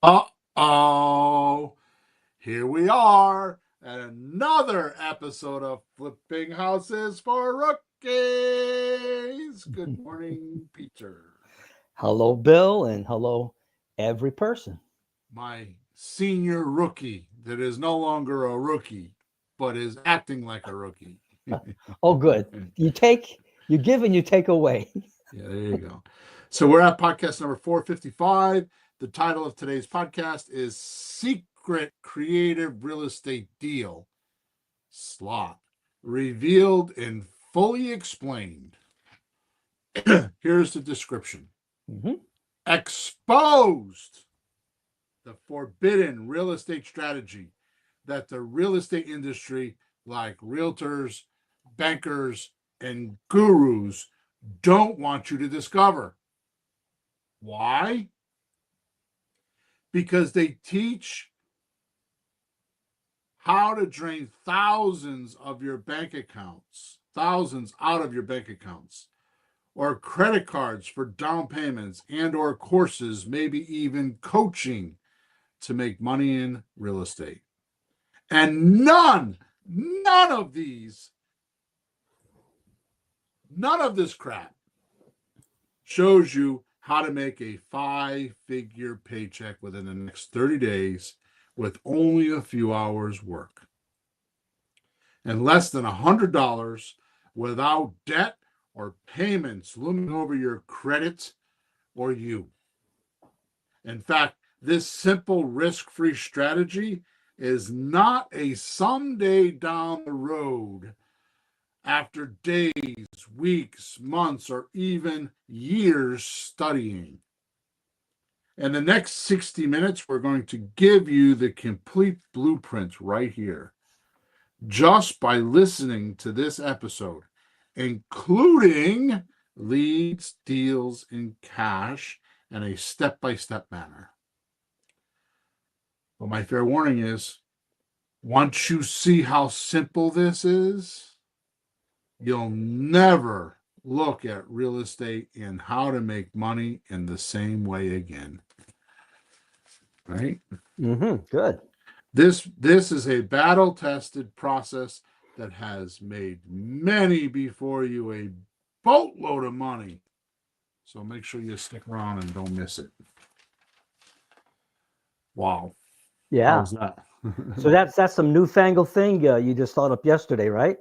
Uh-oh. Here we are at another episode of Flipping Houses for Rookies. Good morning, Peter. Hello, Bill, and hello, every person. My senior rookie that is no longer a rookie, but is acting like a rookie. Oh, good. You give and you take away. Yeah, there you go. So we're at podcast number 455. The title of today's podcast is Secret Creative Real Estate Deal Slot Revealed and Fully Explained. Here's the description. Mm-hmm. Exposed the forbidden real estate strategy that the real estate industry, like realtors, bankers, and gurus, don't want you to discover. Why? Because they teach how to drain thousands out of your bank accounts, or credit cards for down payments and or courses, maybe even coaching to make money in real estate. And none of this crap shows you how to make a 5-figure paycheck within the next 30 days with only a few hours work and less than $100 without debt or payments looming over your credit or you. In fact, this simple risk-free strategy is not a someday down the road after days, weeks, months, or even years studying. In the next 60 minutes, we're going to give you the complete blueprint right here, just by listening to this episode, including leads, deals, and cash in a step-by-step manner. But my fair warning is, once you see how simple this is, you'll never look at real estate and how to make money in the same way again. Right? Mm-hmm. Good. This is a battle-tested process that has made many before you a boatload of money. So make sure you stick around and don't miss it. Wow. How Yeah. was that? So that's some newfangled thing you just thought up yesterday, right?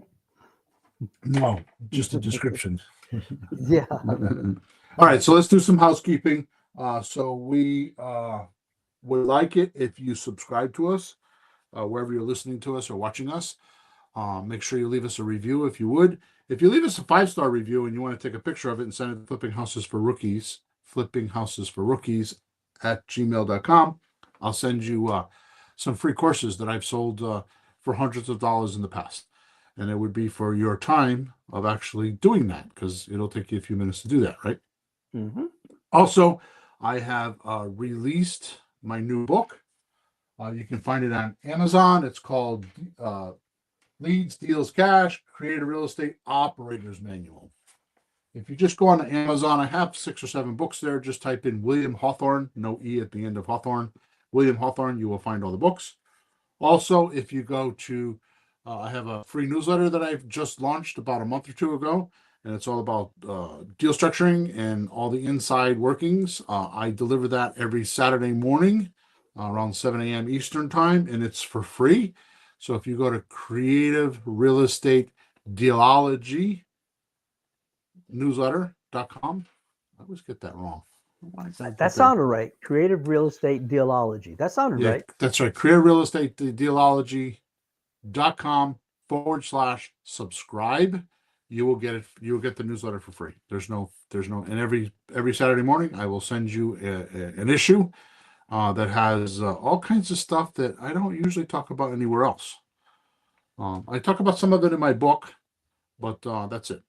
No, just a description. Yeah. All right, so let's do some housekeeping. So we would like it if you subscribe to us wherever you're listening to us or watching us. Make sure you leave us a review if you would. If you leave us a 5-star review and you want to take a picture of it and send it to Flipping Houses for Rookies at gmail.com, I'll send you some free courses that I've sold for hundreds of dollars in the past. And it would be for your time of actually doing that, because it'll take you a few minutes to do that, right? Mm-hmm. Also, I have released my new book. You can find it on Amazon. It's called Leads, Deals, Cash, Creative Real Estate Operator's Manual. If you just go on Amazon, I have 6 or 7 books there. Just type in William Hawthorne, no E at the end of Hawthorne. William Hawthorne, you will find all the books. Also, if you go to, I have a free newsletter that I've just launched about a month or 2 ago, and it's all about deal structuring and all the inside workings. I deliver that every Saturday morning around 7 a.m. Eastern time, and it's for free. So if you go to Creative Real Estate Dealology newsletter.com, I always get that wrong. That sounded right. Creative Real Estate Dealology. That sounded Yeah, right. that's right. Creative Real Estate Dealology.com/subscribe. You will get it. You will get the newsletter for free. There's no, and every Saturday morning, I will send you an issue that has all kinds of stuff that I don't usually talk about anywhere else. I talk about some of it in my book, but that's it.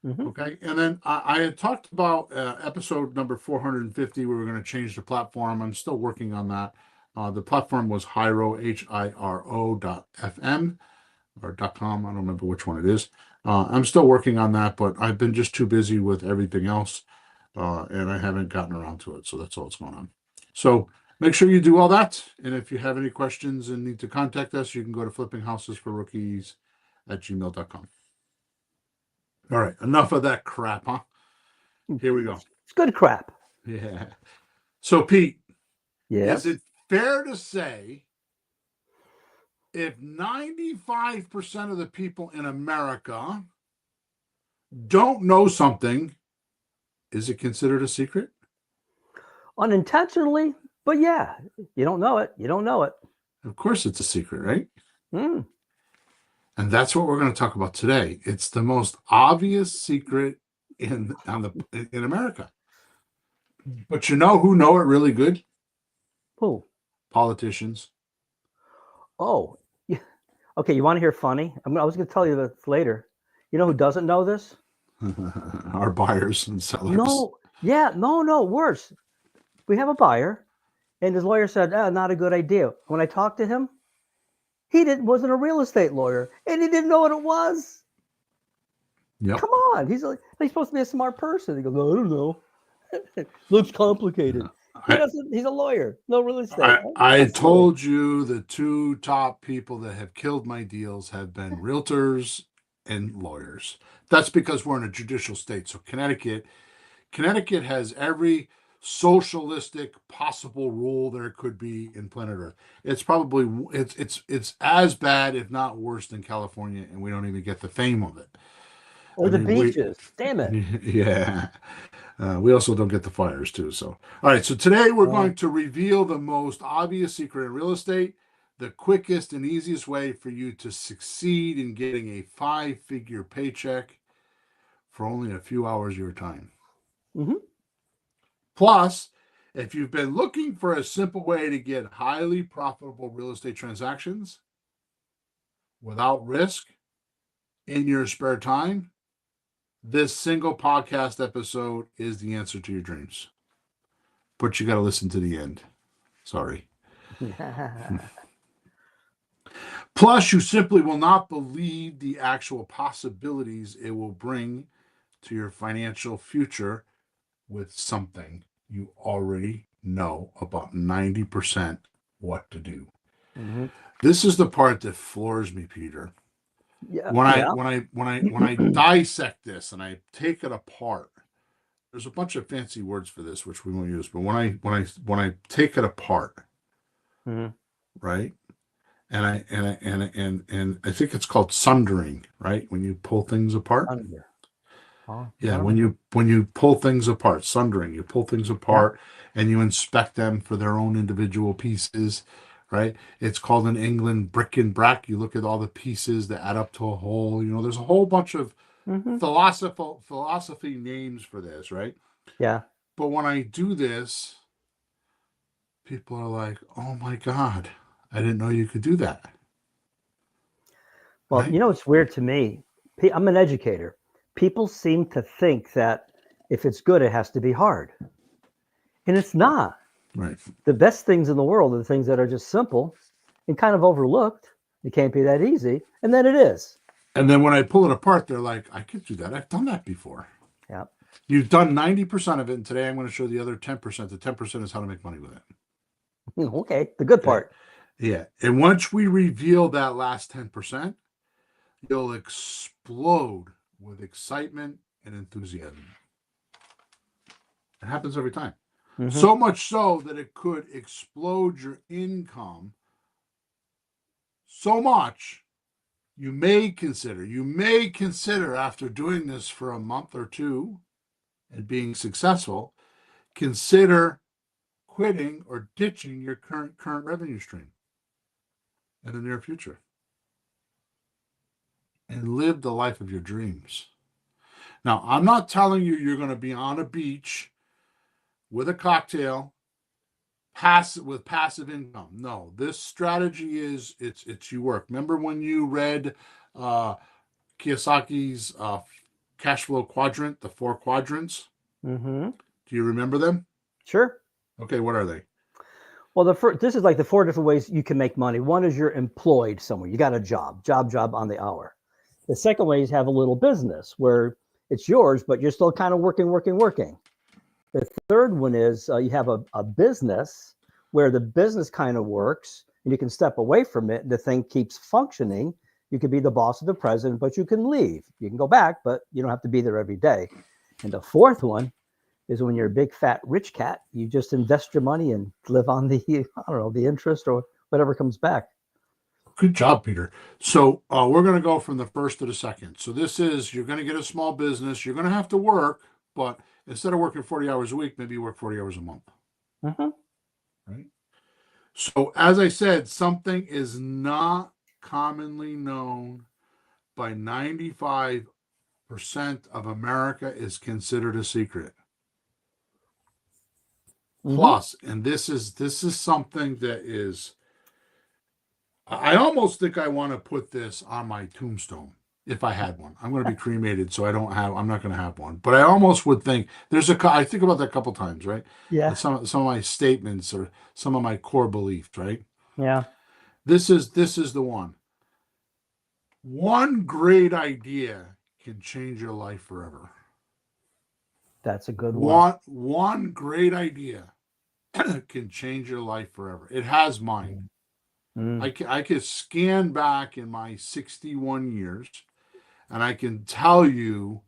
Mm-hmm. Okay. And then I had talked about episode number 450. We were going to change the platform. I'm still working on that. The platform was Hiro, HIRO.FM or .com. I don't remember which one it is. I'm still working on that, but I've been just too busy with everything else, and I haven't gotten around to it. So that's all that's going on. So make sure you do all that. And if you have any questions and need to contact us, you can go to flippinghousesforrookies@gmail.com. All right, enough of that crap, huh? Here we go. It's good crap. Yeah. So, Pete, Yes. is it fair to say if 95% of the people in America don't know something, is it considered a secret? Unintentionally, but yeah, you don't know it. You don't know it. Of course it's a secret, right? Mm. And that's what we're going to talk about today. It's the most obvious secret in America. But you know who know it really good? Who? Politicians. Oh, yeah. Okay. You want to hear funny? I was going to tell you this later. You know who doesn't know this? Our buyers and sellers. No. Yeah. No. Worse. We have a buyer, and his lawyer said, "Not a good idea." When I talked to him, he wasn't a real estate lawyer, and he didn't know what it was. Yep. Come on, he's supposed to be a smart person. He goes, "I don't know. Looks complicated." He doesn't. He's a lawyer, no real estate. I told you the two top people that have killed my deals have been realtors and lawyers. That's because we're in a judicial state. So Connecticut has every socialistic possible rule there could be in planet Earth. It's probably it's as bad, if not worse, than California, and we don't even get the fame of it. Or the beaches. Damn it. Yeah. We also don't get the fires too. So, all right. So today we're going to reveal the most obvious secret in real estate, the quickest and easiest way for you to succeed in getting a 5-figure paycheck for only a few hours of your time. Mm-hmm. Plus, if you've been looking for a simple way to get highly profitable real estate transactions without risk in your spare time, this single podcast episode is the answer to your dreams. But you got to listen to the end. Sorry. Plus, you simply will not believe the actual possibilities it will bring to your financial future with something you already know about 90% what to do. Mm-hmm. This is the part that floors me, Peter. Yeah. When I dissect this and I take it apart, there's a bunch of fancy words for this which we won't use. But when I take it apart, mm-hmm. right, and I think it's called sundering, right? When you pull things apart. Under. Yeah, when you pull things apart, sundering, you pull things apart and you inspect them for their own individual pieces, right? It's called in England brick and brack. You look at all the pieces that add up to a whole. You know, there's a whole bunch of philosophy names for this, right? Yeah. But when I do this, people are like, "Oh my God, I didn't know you could do that." Well, right? You know, it's weird to me. I'm an educator. People seem to think that if it's good, it has to be hard. And it's not. Right. The best things in the world are the things that are just simple and kind of overlooked. It can't be that easy. And then it is. And then when I pull it apart, they're like, I could do that. I've done that before. Yeah. You've done 90% of it. And today I'm going to show the other 10%. The 10% is how to make money with it. Okay. The good part. Yeah. And once we reveal that last 10%, you'll explode with excitement and enthusiasm. It happens every time. Mm-hmm. So much so that it could explode your income so much you may consider after doing this for a month or two and being successful, consider quitting or ditching your current revenue stream in the near future and live the life of your dreams. Now, I'm not telling you you're going to be on a beach with a cocktail, with passive income. No, this strategy is it's you work. Remember when you read Kiyosaki's cash flow quadrant, the 4 quadrants? Mm-hmm. Do you remember them? Sure. Okay, what are they? Well, this is like the 4 different ways you can make money. One is you're employed somewhere. You got a job on the hour. The second way is have a little business where it's yours, but you're still kind of working. The third one is you have a business where the business kind of works and you can step away from it and the thing keeps functioning. You could be the boss of the president, but you can leave. You can go back, but you don't have to be there every day. And the fourth one is when you're a big fat rich cat, you just invest your money and live on the I don't know, the interest or whatever comes back. Good job, Peter. So we're going to go from the first to the second. So this is, you're going to get a small business. You're going to have to work, but instead of working 40 hours a week, maybe you work 40 hours a month. Mm-hmm. Right. So as I said, something is not commonly known by 95% of America is considered a secret. Mm-hmm. Plus, and this is something that is, I almost think I want to put this on my tombstone if I had one. I'm going to be cremated, so I'm not going to have one. But I almost would think I think about that a couple times, right? Yeah. Some of my statements or some of my core beliefs, right? Yeah. This is the one. One great idea can change your life forever. That's a good one. One great idea can change your life forever. It has mine. Mm. I could scan back in my 61 years and I can tell you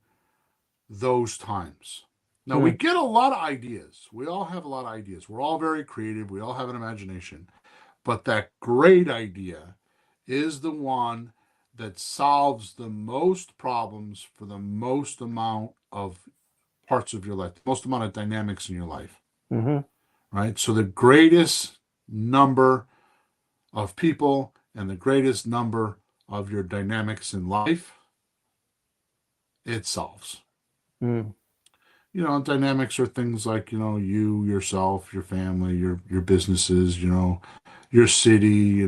those times. Now, we Mm. get a lot of ideas. We all have a lot of ideas. We're all very creative. We all have an imagination. But that great idea is the one that solves the most problems for the most amount of parts of your life, the most amount of dynamics in your life. Mm-hmm. Right? So the greatest number of people and the greatest number of your dynamics in life, it solves. Mm. Dynamics are things like, you, yourself, your family, your businesses, your city,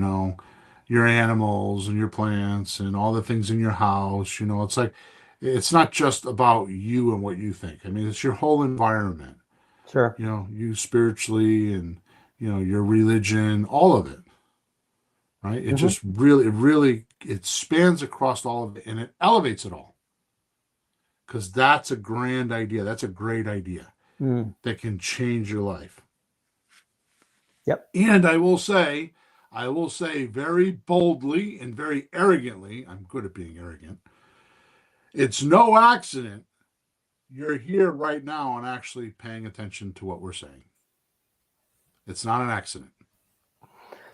your animals and your plants and all the things in your house. It's like, it's not just about you and what you think. I mean, it's your whole environment, Sure. you spiritually and, your religion, all of it. Right? It Mm-hmm. just really, it spans across all of it and it elevates it all. Because that's a grand idea. That's a great idea Mm. that can change your life. Yep. And I will say very boldly and very arrogantly, I'm good at being arrogant. It's no accident you're here right now and actually paying attention to what we're saying. It's not an accident.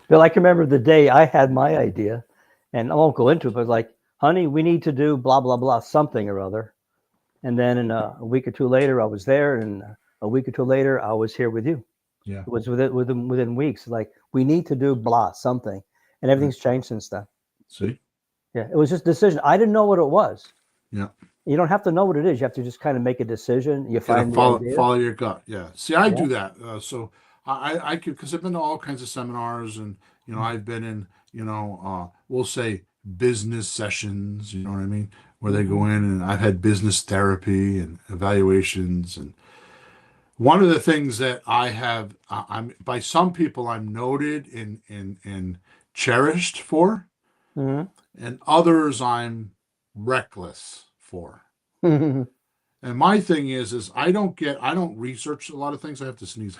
Bill, I can remember the day I had my idea, and I won't go into it, but like, honey, we need to do blah, blah, blah, something or other. And then in a week or two later, I was there, and a week or two later, I was here with you. Yeah. It was within weeks. Like, we need to do blah, something. And everything's changed since then. See? Yeah, it was just a decision. I didn't know what it was. Yeah. You don't have to know what it is. You have to just kind of make a decision. You Gotta find the idea. follow your gut. Yeah. See, I Yeah. do that. So I could, because I've been to all kinds of seminars and I've been in we'll say business sessions. You know what I mean? Where they go Mm-hmm. in and I've had business therapy and evaluations. And one of the things that I'm by some people I'm noted and cherished for, Mm-hmm. and others I'm reckless for. Mm-hmm. And my thing is I don't research a lot of things. I have to sneeze.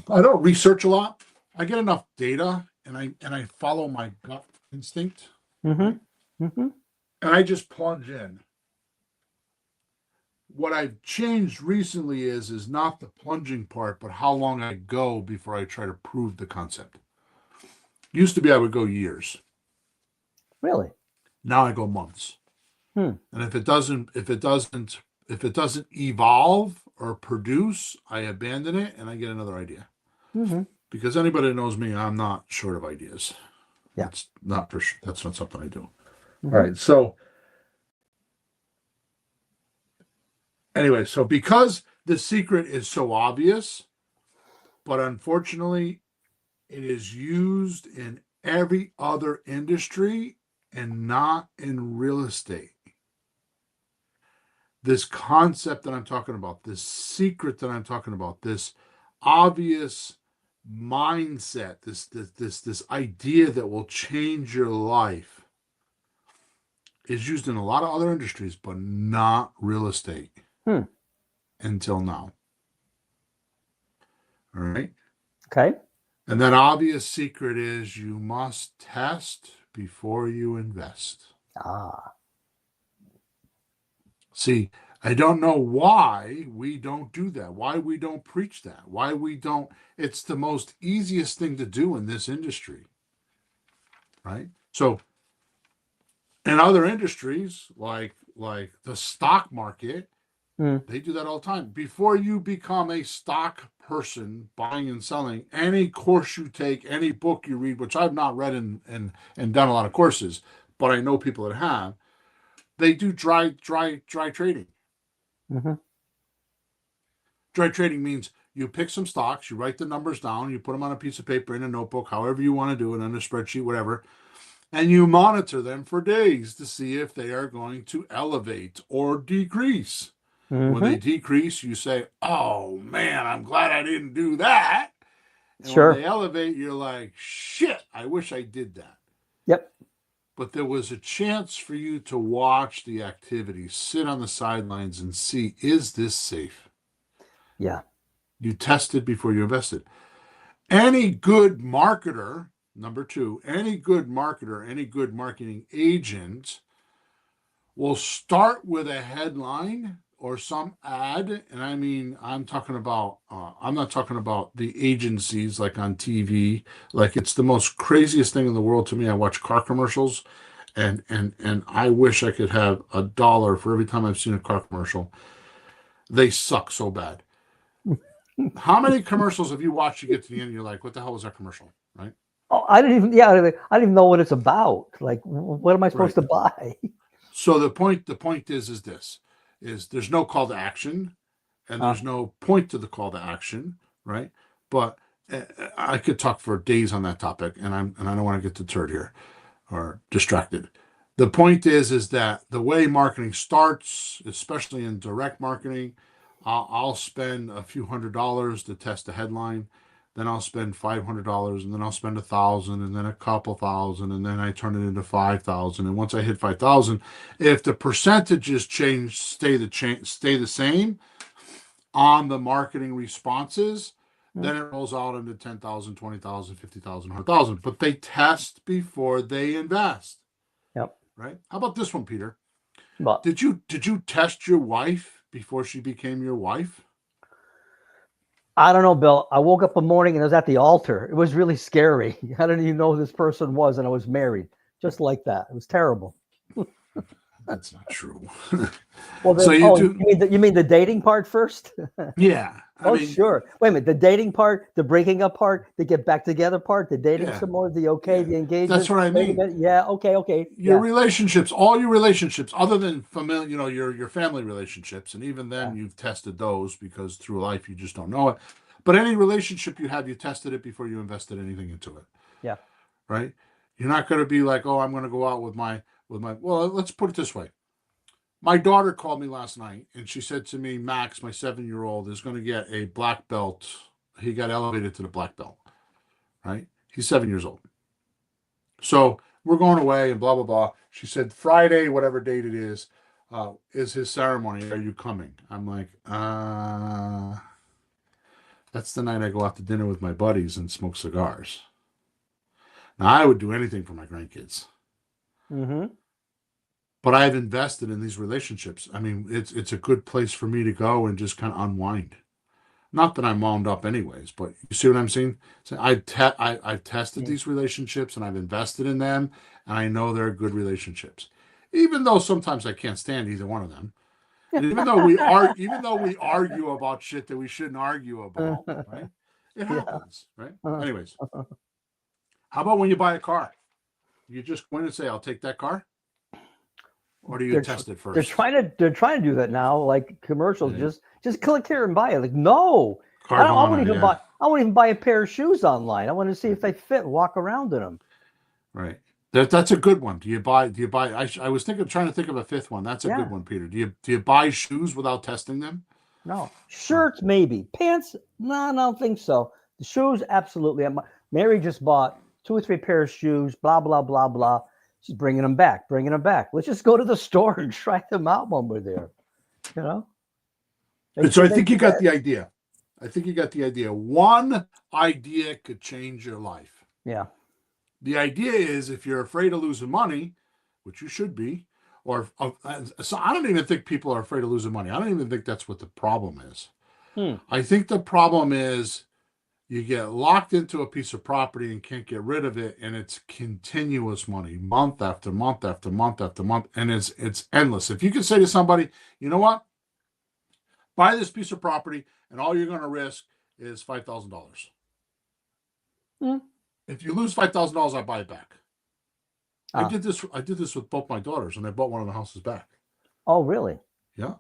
I don't research a lot. I get enough data and I follow my gut instinct, right? Mm-hmm. Mm-hmm. And I just plunge in. What I've changed recently is not the plunging part, but how long I go before I try to prove the concept. Used to be I would go years. Really? Now I go months. Hmm. And if it doesn't evolve or produce, I abandon it and I get another idea. Mm-hmm. Because anybody that knows me, I'm not short of ideas. Yeah. That's not something I do. All Mm-hmm. right. So anyway, so because the secret is so obvious, but unfortunately it is used in every other industry and not in real estate. This concept that I'm talking about, this secret that I'm talking about, this obvious mindset, this idea that will change your life is used in a lot of other industries, but not real estate Hmm. until now. All right. Okay. And that obvious secret is you must test before you invest. Ah. See, I don't know why we don't do that, why we don't preach that, why we don't. It's the most easiest thing to do in this industry, right? So in other industries, like the stock market, Mm. they do that all the time. Before you become a stock person buying and selling, any course you take, any book you read, which I've not read and done a lot of courses, but I know people that have, they do dry trading. Hmm. Dry trading means you pick some stocks, you write the numbers down, you put them on a piece of paper in a notebook, however you want to do it, on a spreadsheet, whatever, and you monitor them for days to see if they are going to elevate or decrease. When they Hmm. decrease, you say, "Oh man, I'm glad I didn't do that." And when they Sure. elevate, you're like, "Shit, I wish I did that." Yep. But there was a chance for you to watch the activity, sit on the sidelines and see, is this safe? Yeah. You tested before you invested. Any good marketer, number two, any good marketer, any good marketing agent will start with a headline or some ad. And I mean, I'm not talking about the agencies like on TV. Like it's the most craziest thing in the world to me. I watch car commercials and I wish I could have $1 for every time I've seen a car commercial. They suck so bad. How many commercials have you watched? You get to the end, and you're like, "What the hell was that commercial?" Right? Oh, I didn't even. Yeah, I didn't even know what it's about. Like, what am I supposed Right. to buy? So the point is this: is there's no call to action, and Uh, there's no point to the call to action, right? But I could talk for days on that topic, and I don't want to get deterred here or distracted. The point is that the way marketing starts, especially in direct marketing, I'll spend a few $100s to test a headline, then I'll spend $500, and then I'll spend 1,000, and then a couple thousand, and then I turn it into 5,000. And once I hit 5,000, if the percentages stay the same on the marketing responses, mm, then it rolls out into 10,000, 20,000, 50,000, 100,000. But they test before they invest, yep. right? How about this one, Peter? But Did you test your wife before she became your wife? I don't know, Bill. I woke up one morning and I was at the altar. It was really scary. I didn't even know who this person was, and I was married, just like that. It was terrible. That's not true. Well, So then, you oh, do, you mean the dating part first? yeah. I Oh, mean, sure. Wait a minute. The dating part, the breaking up part, the get back together part, the dating yeah, some more, the okay, yeah. the That's engagement. what I Wait a mean. minute. Yeah. Okay. Okay. Your Yeah. relationships, all your relationships, other than familiar, your family relationships, and even Yeah. then you've tested those because through life you just don't know it. But any relationship you have, you tested it before you invested anything into it, Yeah. right? You're not going to be like, oh, I'm going to go out with my. Well, let's put it this way. My daughter called me last night and she said to me, Max, my 7-year-old, is going to get a black belt. He got elevated to the black belt, right? He's 7 years old. So we're going away and blah, blah, blah. She said, Friday, whatever date it is his ceremony. Are you coming? I'm like, that's the night I go out to dinner with my buddies and smoke cigars. Now, I would do anything for my grandkids, Mm-hmm. but I've invested in these relationships. I mean, it's a good place for me to go and just kind of unwind. Not that I'm wound up anyways, but you see what I'm saying? So I've tested these relationships and I've invested in them, and I know they're good relationships. Even though sometimes I can't stand either one of them. And even though we argue about shit that we shouldn't argue about, right? It Yeah. happens, right? Anyways, how about when you buy a car? You just go in and say, I'll take that car? Or do you They're tr- test it first? they're trying to do that now, like commercials. Yeah. Just click here and buy it. Like, no, I won't Carvana, even yeah. buy. I won't even buy a pair of shoes online. I want to see if they fit and walk around in them. Right. That's a good one. Do you buy I was trying to think of a fifth one. That's a good Yeah. one, Peter. Do you buy shoes without testing them? No Oh, shirts, maybe pants. No, I don't think so. The shoes, absolutely. Mary just bought 2 or 3 pairs of shoes. Blah blah blah blah. She's bringing them back. Bringing them back. Let's just go to the store and try them out when we're there. You know, and so I they think you got fit. the idea. I think you got the idea. One idea could change your life. Yeah. The idea is if you're afraid of losing money, which you should be, or so I don't even think people are afraid of losing money. I don't even think that's what the problem is. I think the problem is you get locked into a piece of property and can't get rid of it, and it's continuous money, month after month after month after month, and it's endless. If you could say to somebody, you know what, buy this piece of property, and all you're going to risk is $5,000. If you lose $5,000, I buy it back. I did this with both my daughters, and I bought one of the houses back. Oh, really? Yeah.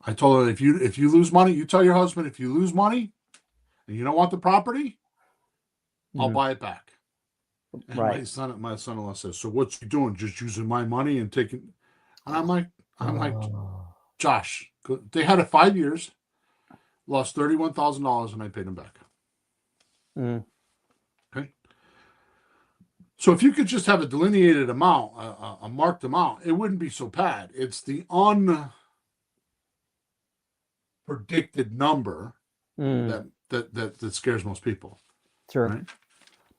I told her if you lose money, you tell your husband if you lose money and you don't want the property, I'll buy it back. And Right. my son-in-law says, so what's he doing? Just using my money and taking? And I'm like, Josh, they had it 5 years, lost $31,000, and I paid them back. Okay. So if you could just have a delineated amount, a marked amount, it wouldn't be so bad. It's the unpredicted number that scares most people. Sure. Right?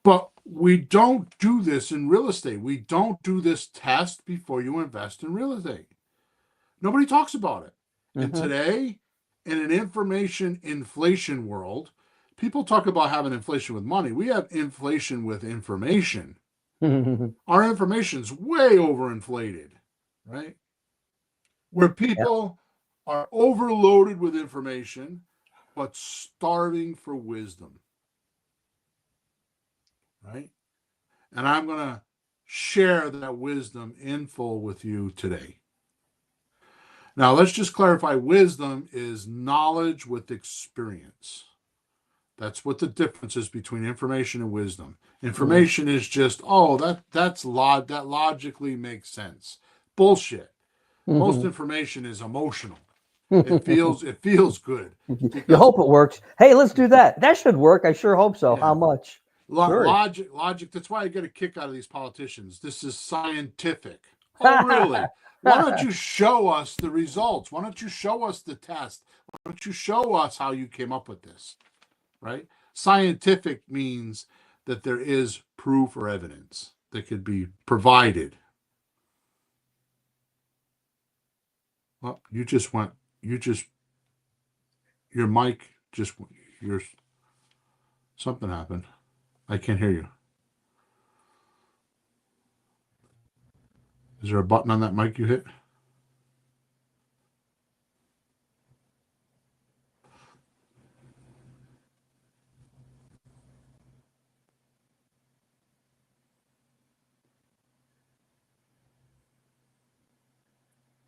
But we don't do this in real estate. We don't do this test before you invest in real estate. Nobody talks about it. And today, in an information inflation world, people talk about having inflation with money. We have inflation with information. Our information's way overinflated, right? Where people are overloaded with information, but starving for wisdom, right? And I'm going to share that wisdom in full with you today. Now, let's just clarify. Wisdom is knowledge with experience. That's what the difference is between information and wisdom. Information is just, that logically makes sense. Bullshit. Most information is emotional. It feels good. You hope it works. Hey, let's do that. That should work. I sure hope so. Yeah. How much? Logic. That's why I get a kick out of these politicians. This is scientific. Oh, really? Why don't you show us the results? Why don't you show us the test? Why don't you show us how you came up with this? Right? Scientific means that there is proof or evidence that could be provided. Well, your mic something happened. I can't hear you. Is there a button on that mic you hit?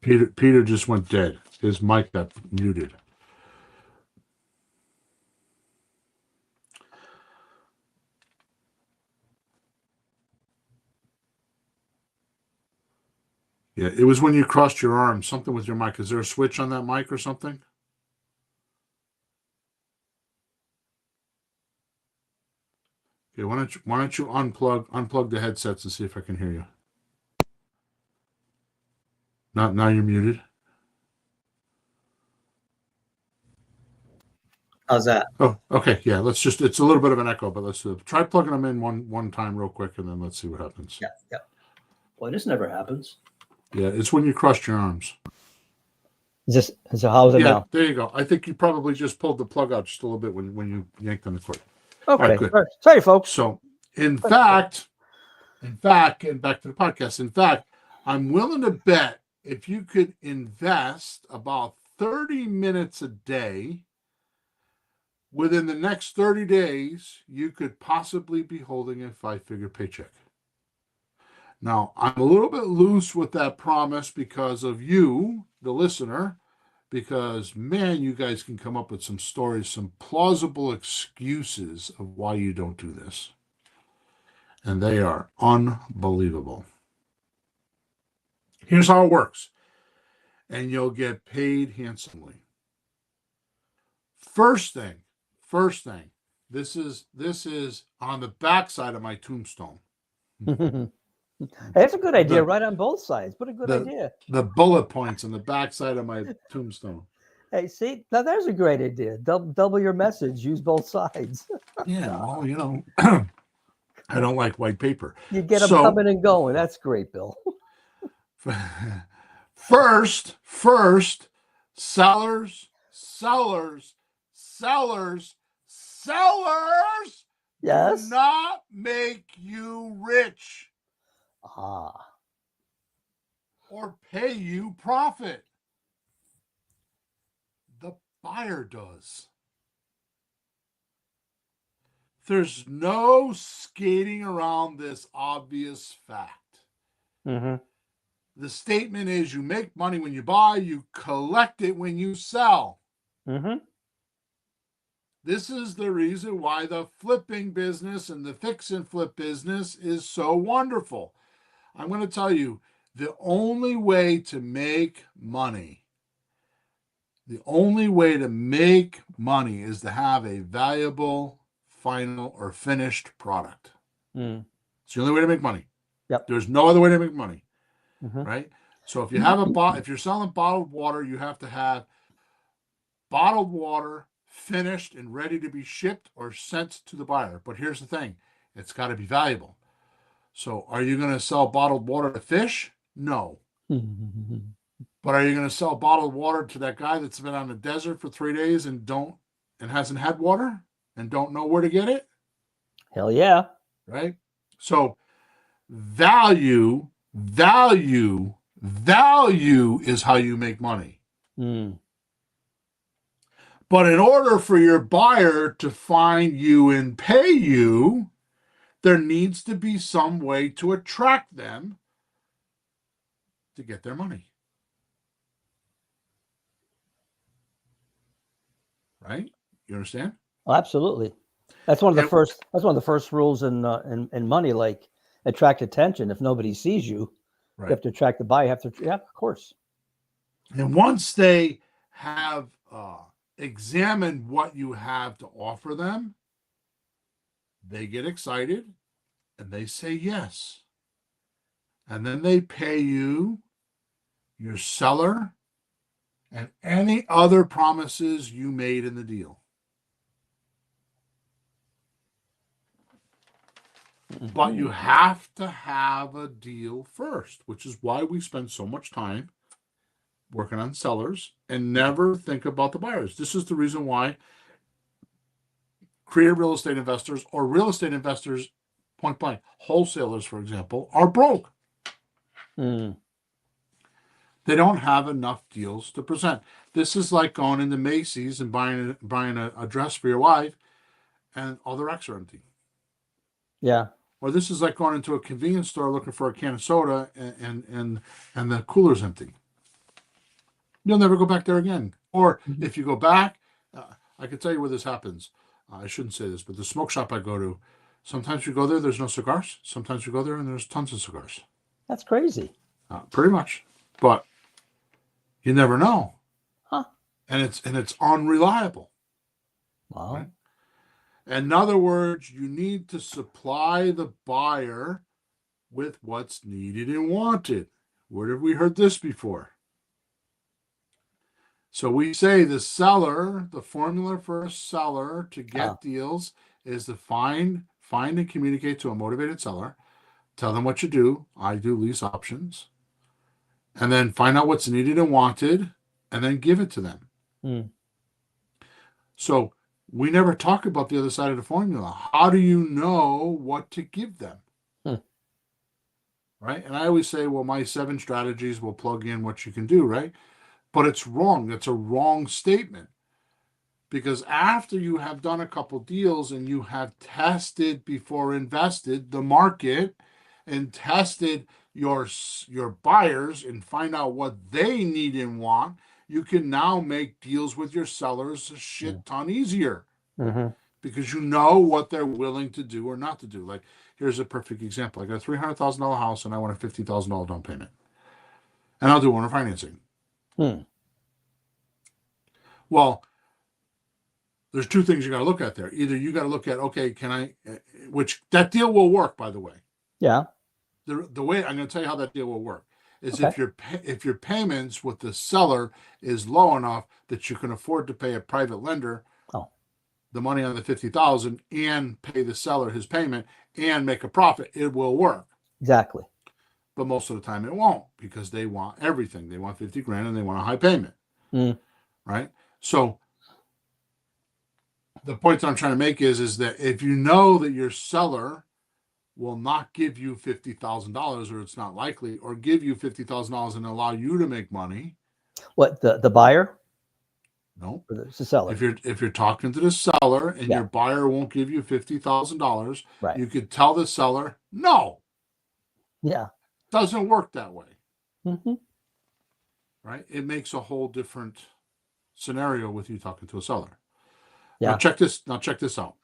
Peter just went dead. His mic got muted. Yeah, it was when you crossed your arms. Something with your mic. Is there a switch on that mic or something? Okay, why don't you unplug the headsets and see if I can hear you. Now you're muted. How's that? Oh, okay. Yeah, it's a little bit of an echo, but let's try plugging them in one time real quick, and then let's see what happens. Yeah. Boy, this never happens. Yeah, it's when you crossed your arms. So how's it now? There you go. I think you probably just pulled the plug out just a little bit when you yanked on the cord. Okay. Right, good. Sorry, folks. So, in fact, getting back to the podcast, in fact, I'm willing to bet if you could invest about 30 minutes a day, within the next 30 days, you could possibly be holding a 5-figure paycheck. Now, I'm a little bit loose with that promise because of you, the listener, because, man, you guys can come up with some stories, some plausible excuses of why you don't do this. And they are unbelievable. Here's how it works. And you'll get paid handsomely. First thing, this is on the backside of my tombstone. That's a good idea, right on both sides. What a good idea. The bullet points on the backside of my tombstone. Hey, see, now there's a great idea. Double your message. Use both sides. Yeah, well, I don't like white paper. You get them So coming and going. That's great, Bill. first, sellers, sellers, sellers, sellers do Yes. not make you rich Ah. or pay you profit. The buyer does. There's no skating around this obvious fact. Mm-hmm. The statement is you make money when you buy, you collect it when you sell. Mm-hmm. This is the reason why the flipping business and the fix and flip business is so wonderful. I'm going to tell you the only way to make money, is to have a valuable final or finished product. Mm. It's the only way to make money. Yep. There's no other way to make money, Mm-hmm. right? So if you have if you're selling bottled water, you have to have bottled water finished and ready to be shipped or sent to the buyer. But here's the thing, it's got to be valuable. So are you going to sell bottled water to fish? No. But are you going to sell bottled water to that guy that's been on the desert for 3 days and hasn't had water and don't know where to get it? Hell yeah. Right? So value is how you make money. Mm. But in order for your buyer to find you and pay you, there needs to be some way to attract them to get their money. Right? You understand? Oh, absolutely. That's one of the And, first. That's one of the first rules in money. Like attract attention. If nobody sees you, right. you have to attract the buyer. You have to. Yeah, of course. And once they have examined what you have to offer them, they get excited and they say yes. And then they pay you, your seller, and any other promises you made in the deal. But you have to have a deal first, which is why we spend so much time working on sellers and never think about the buyers. This is the reason why creative real estate investors or real estate investors, point blank, wholesalers, for example, are broke. Mm. They don't have enough deals to present. This is like going into Macy's and buying a dress for your wife and all the racks are empty. Yeah. Or this is like going into a convenience store looking for a can of soda and the cooler's empty. You'll never go back there again. Or if you go back, I can tell you where this happens. I shouldn't say this, but the smoke shop I go to, sometimes you go there, there's no cigars. Sometimes you go there and there's tons of cigars. That's crazy. Pretty much. But you never know. Huh. And it's unreliable. Wow. Right? In other words, you need to supply the buyer with what's needed and wanted. Where have we heard this before? So we say the formula for a seller to get deals is to find and communicate to a motivated seller. Tell them what you do. I do lease options. And then find out what's needed and wanted and then give it to them. Mm. So we never talk about the other side of the formula. How do you know what to give them? Right? And I always say, well, my 7 strategies will plug in what you can do, right? But it's wrong. It's a wrong statement. Because after you have done a couple deals and you have tested before invested the market and tested your buyers and find out what they need and want, you can now make deals with your sellers a shit ton easier. Mm-hmm. Because you know what they're willing to do or not to do. Like, here's a perfect example. I got a $300,000 house and I want a $50,000 down payment. And I'll do owner financing. Well, there's 2 things you got to look at there. Either you got to look at, okay, which that deal will work, by the way. Yeah. The way I'm going to tell you how that deal will work is Okay. if your payments with the seller is low enough that you can afford to pay a private lender Oh. the money on the 50,000 and pay the seller his payment and make a profit, it will work. Exactly. But most of the time it won't, because they want everything. They want 50 grand and they want a high payment. Mm. Right? So the point that I'm trying to make is that if you know that your seller will not give you $50,000, or it's not likely, or give you $50,000 and allow you to make money. What, the buyer No. or the seller? If you're talking to the seller and Yeah. your buyer won't give you $50,000, Right. you could tell the seller, no, Yeah. doesn't work that way. Mm-hmm. Right? It makes a whole different scenario with you talking to a seller. Yeah. Now check this out.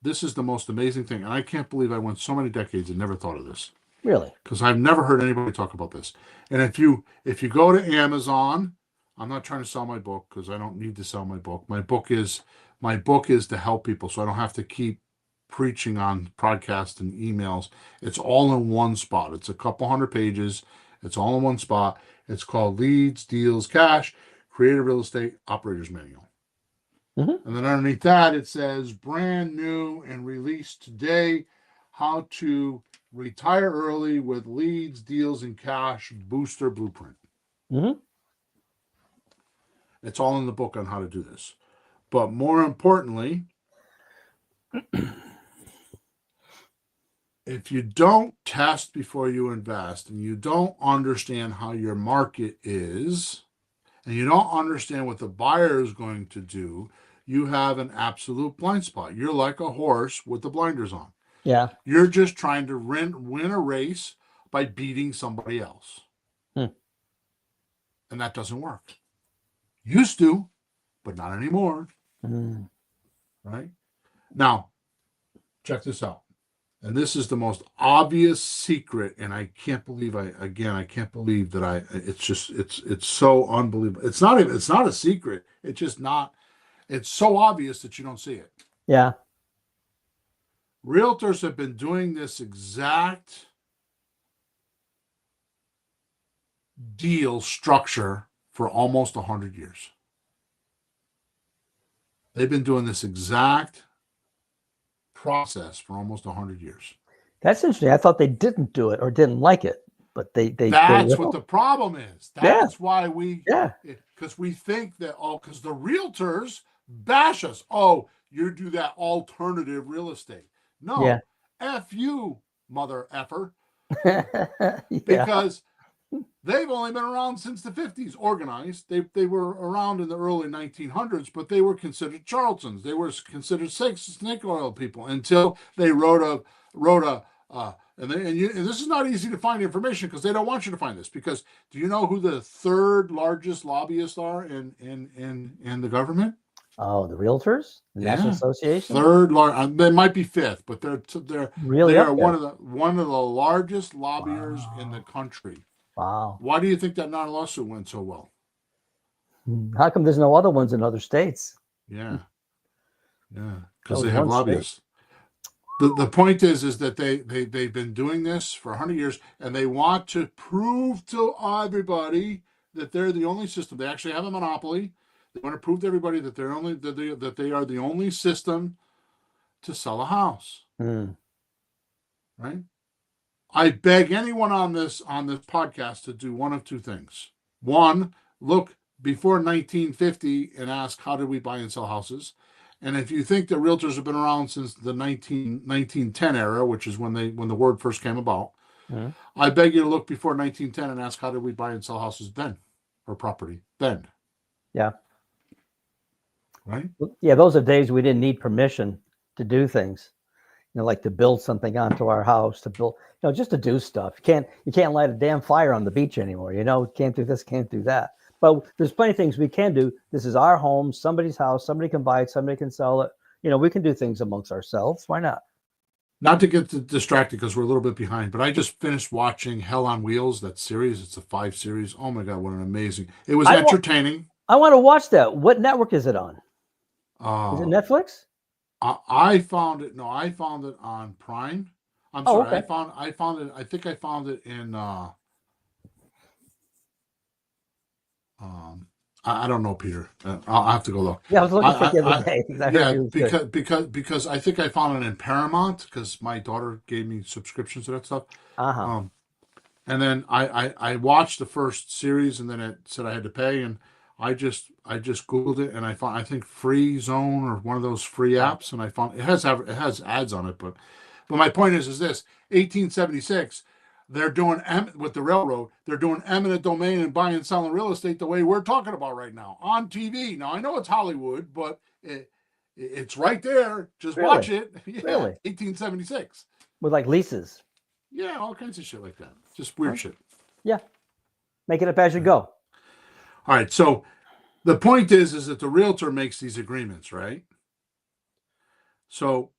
This is the most amazing thing, and I can't believe I went so many decades and never thought of this. Really? Because I've never heard anybody talk about this. And if you go to Amazon, I'm not trying to sell my book because I don't need to sell my book. My book is to help people, so I don't have to keep preaching on podcasts and emails. It's all in one spot. It's a couple hundred pages. It's all in one spot. It's called Leads, Deals, Cash, Creative Real Estate Operators Manual. Mm-hmm. And then underneath that, it says brand new and released today, how to retire early with leads, deals, and cash booster blueprint. Mm-hmm. It's all in the book on how to do this. But more importantly, if you don't test before you invest, and you don't understand how your market is, and you don't understand what the buyer is going to do, you have an absolute blind spot. You're like a horse with the blinders on. Yeah. You're just trying to win a race by beating somebody else. Hmm. And that doesn't work. Used to, but not anymore. Mm. Right? Now, check this out. And this is the most obvious secret. And I can't believe it's so unbelievable. It's not a secret. It's so obvious that you don't see it. Yeah. Realtors have been doing this exact deal structure for almost 100 years. They've been doing this exact process for almost 100 years. That's interesting. I thought they didn't do it or didn't like it, but That's what the problem is. That's why because we think that, because the realtors bash us. Oh, you do that alternative real estate. No, Yeah. F you, mother effer. Yeah. Because they've only been around since the 50s, organized. They were around in the early 1900s, but they were considered charlatans. They were considered snake oil people until they wrote a and this is not easy to find information because they don't want you to find this. Because do you know who the third largest lobbyists are in the government? Oh, the realtors, the National Association. Third large. They might be fifth, but they're Really they up are there. one of the largest lobbyists in the country. Wow. Why do you think that non-lawsuit went so well? How come there's no other ones in other states? Yeah, That because was they have one state. lobbyists. The point is that they've been doing this for 100 years, and they want to prove to everybody that they're the only system. They actually have a monopoly. They want to prove to everybody that that they are the only system to sell a house. Mm. Right? I beg anyone on this podcast to do one of two things. One, look before 1950 and ask, how did we buy and sell houses? And if you think that realtors have been around since the 1910 era, which is when the word first came about, Mm. I beg you to look before 1910 and ask, how did we buy and sell houses then, or property then? Yeah. Right? Yeah, those are days we didn't need permission to do things. Like to build something onto our house, to build, just to do stuff. You can't light a damn fire on the beach anymore. Can't do this, can't do that. But there's plenty of things we can do. This is our home, somebody's house. Somebody can buy it, somebody can sell it. We can do things amongst ourselves. Why not? Not to get distracted because we're a little bit behind, but I just finished watching Hell on Wheels, that series. It's a 5 series. Oh my God, what an amazing! It was entertaining. I want to watch that. What network is it on? Is it Netflix? I found it. No, I found it on Prime. I'm sorry. Okay. I found it. I think I found it in I don't know, Peter. I'll have to go look. Yeah, I was looking for it the other day because I heard Yeah, it was good. because I think I found it in Paramount because my daughter gave me subscriptions to that stuff. Uh-huh. Um, and then I watched the first series, and then it said I had to pay, and I just Googled it, and I found, I think, Free Zone or one of those free Right. apps, and I found it has ads on it, but my point is this: 1876, they're doing with the railroad, they're doing eminent domain and buying and selling real estate the way we're talking about right now on TV. Now I know it's Hollywood, but it's right there. Just watch Really? it. Yeah, Really? 1876. With like leases. Yeah, all kinds of shit like that. Just weird Huh? shit. Yeah. Make it up as you go. All right. So the point is that the realtor makes these agreements, right? So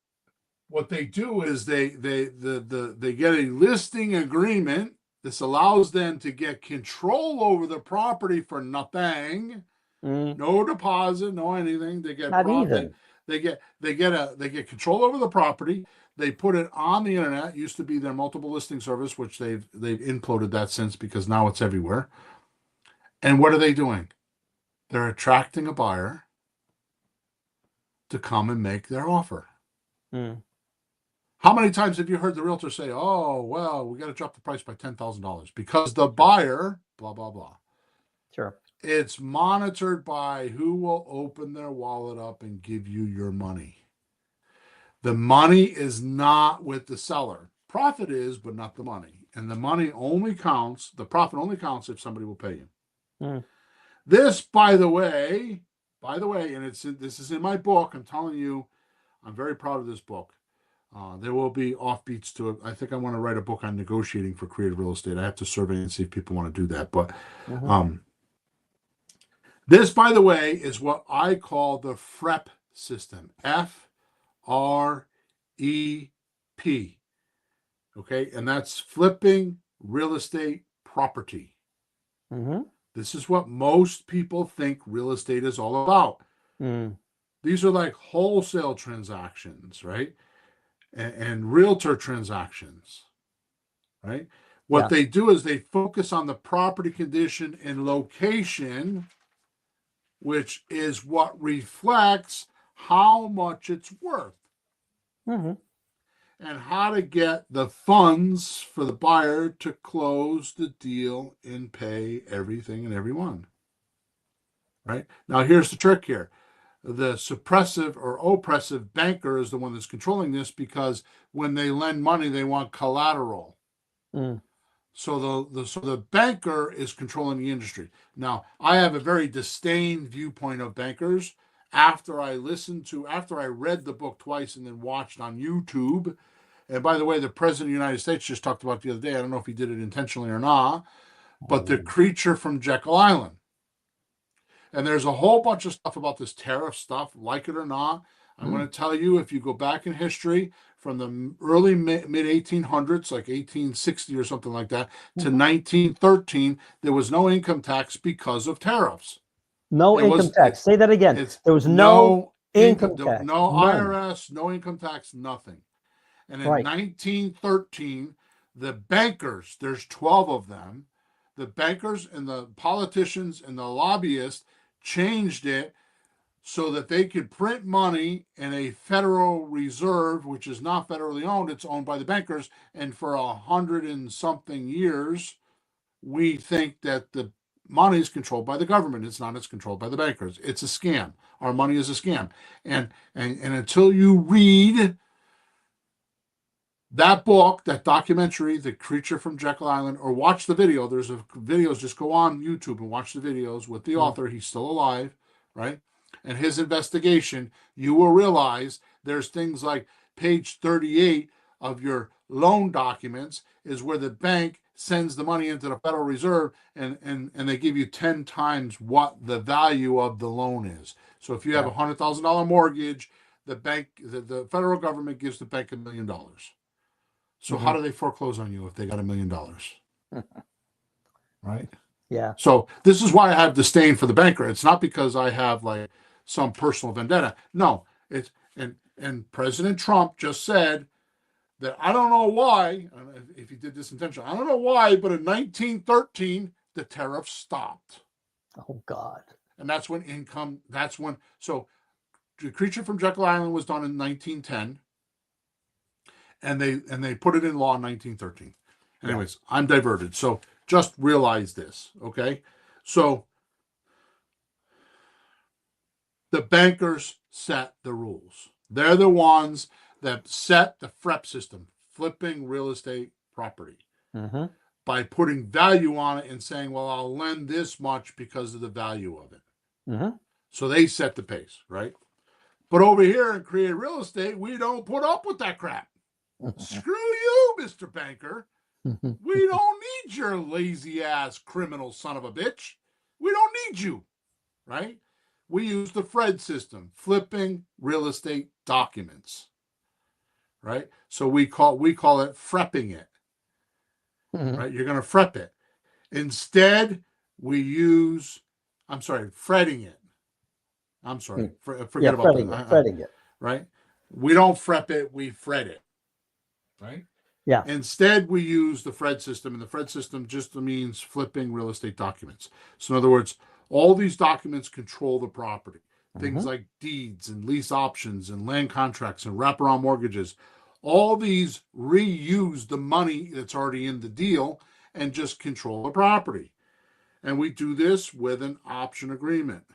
what they do is they get a listing agreement. This allows them to get control over the property for nothing, Mm, no deposit, no anything. They get not they, even. they get control over the property. They put it on the internet. It used to be their multiple listing service, which they've imploded that since because now it's everywhere. And what are they doing? They're attracting a buyer to come and make their offer. Mm, How many times have you heard the realtor say, "Oh, well, we got to drop the price by $10,000 because the sure. buyer, blah blah blah." Sure. It's monitored by who will open their wallet up and give you your money. The money is not with the seller. Profit is, but not the money. And the money only counts, the profit only counts if somebody will pay you. Mm, This, by the way, and this is in my book. I'm telling you, I'm very proud of this book. There will be offbeats to it. I think I want to write a book on negotiating for creative real estate. I have to survey and see if people want to do that. But hmm um, this, by the way, is what I call the FREP system. FREP. Okay, and that's flipping real estate property. hmm This is what most people think real estate is all about. Mm, These are like wholesale transactions, right? And realtor transactions, right? What yeah. they do is they focus on the property condition and location, which is what reflects how much it's worth hmm and how to get the funds for the buyer to close the deal and pay everything and everyone, right? Now, here's the trick here. The suppressive or oppressive banker is the one that's controlling this because when they lend money, they want collateral. Mm, So the banker is controlling the industry. Now, I have a very disdain viewpoint of bankers. After I read the book twice and then watched on YouTube. And by the way, the president of the United States just talked about it the other day. I don't know if he did it intentionally or not, but the mm, creature from Jekyll Island. And there's a whole bunch of stuff about this tariff stuff, like it or not. I'm going mm, to tell you, if you go back in history from the early mid 1800s, like 1860 or something like that, to mhm. 1913, there was no income tax because of tariffs. No It income was tax. Say that again. it's There was no no income, income tax. no None. IRS, no income tax, nothing. And in Right. 1913, the bankers, there's 12 of them, the bankers and the politicians and the lobbyists changed it so that they could print money in a Federal Reserve, which is not federally owned, it's owned by the bankers. And for 100 and something years, we think that the money is controlled by the government. It's not, it's controlled by the bankers. It's a scam. Our money is a scam. And until you read that book, that documentary, The Creature from Jekyll Island, or watch the video. There's videos. Just go on YouTube and watch the videos with the Mm, author. He's still alive, right? And his investigation. You will realize there's things like page 38 of your loan documents is where the bank sends the money into the Federal Reserve, and they give you 10 times what the value of the loan is. So if you have yeah. $100,000 mortgage, the federal government gives the bank $1 million. So how hmm do they foreclose on you if they got $1 million? Right? Yeah. So this is why I have disdain for the banker. It's not because I have like some personal vendetta. No, it's and President Trump just said that I don't know why, if he did this intentionally, I don't know why, but in 1913 the tariffs stopped. Oh God. And that's when so the Creature from Jekyll Island was done in 1910, and they put it in law in 1913. Anyways, yeah. I'm diverted. So just realize this, okay? So the bankers set the rules. They're the ones that set the FREP system, flipping real estate property, by putting value on it and saying, well, I'll lend this much because of the value of it. So they set the pace, right? But over here in creative real estate, we don't put up with that crap. Screw you, Mr. Banker. We don't need your lazy ass criminal son of a bitch. We don't need you, right? We use the FRED system, flipping real estate documents, right? So we call it frepping it, right? You're going to frep it. Instead, we use, fretting it. Forget about that. Fretting it. Right? We don't frep it, we fret it, right? Yeah. Instead, we use the FRED system, and the FRED system just means flipping real estate documents. So in other words, all these documents control the property. Things like deeds and lease options and land contracts and wraparound mortgages. All these reuse the money that's already in the deal and just control the property. And we do this with an option agreement,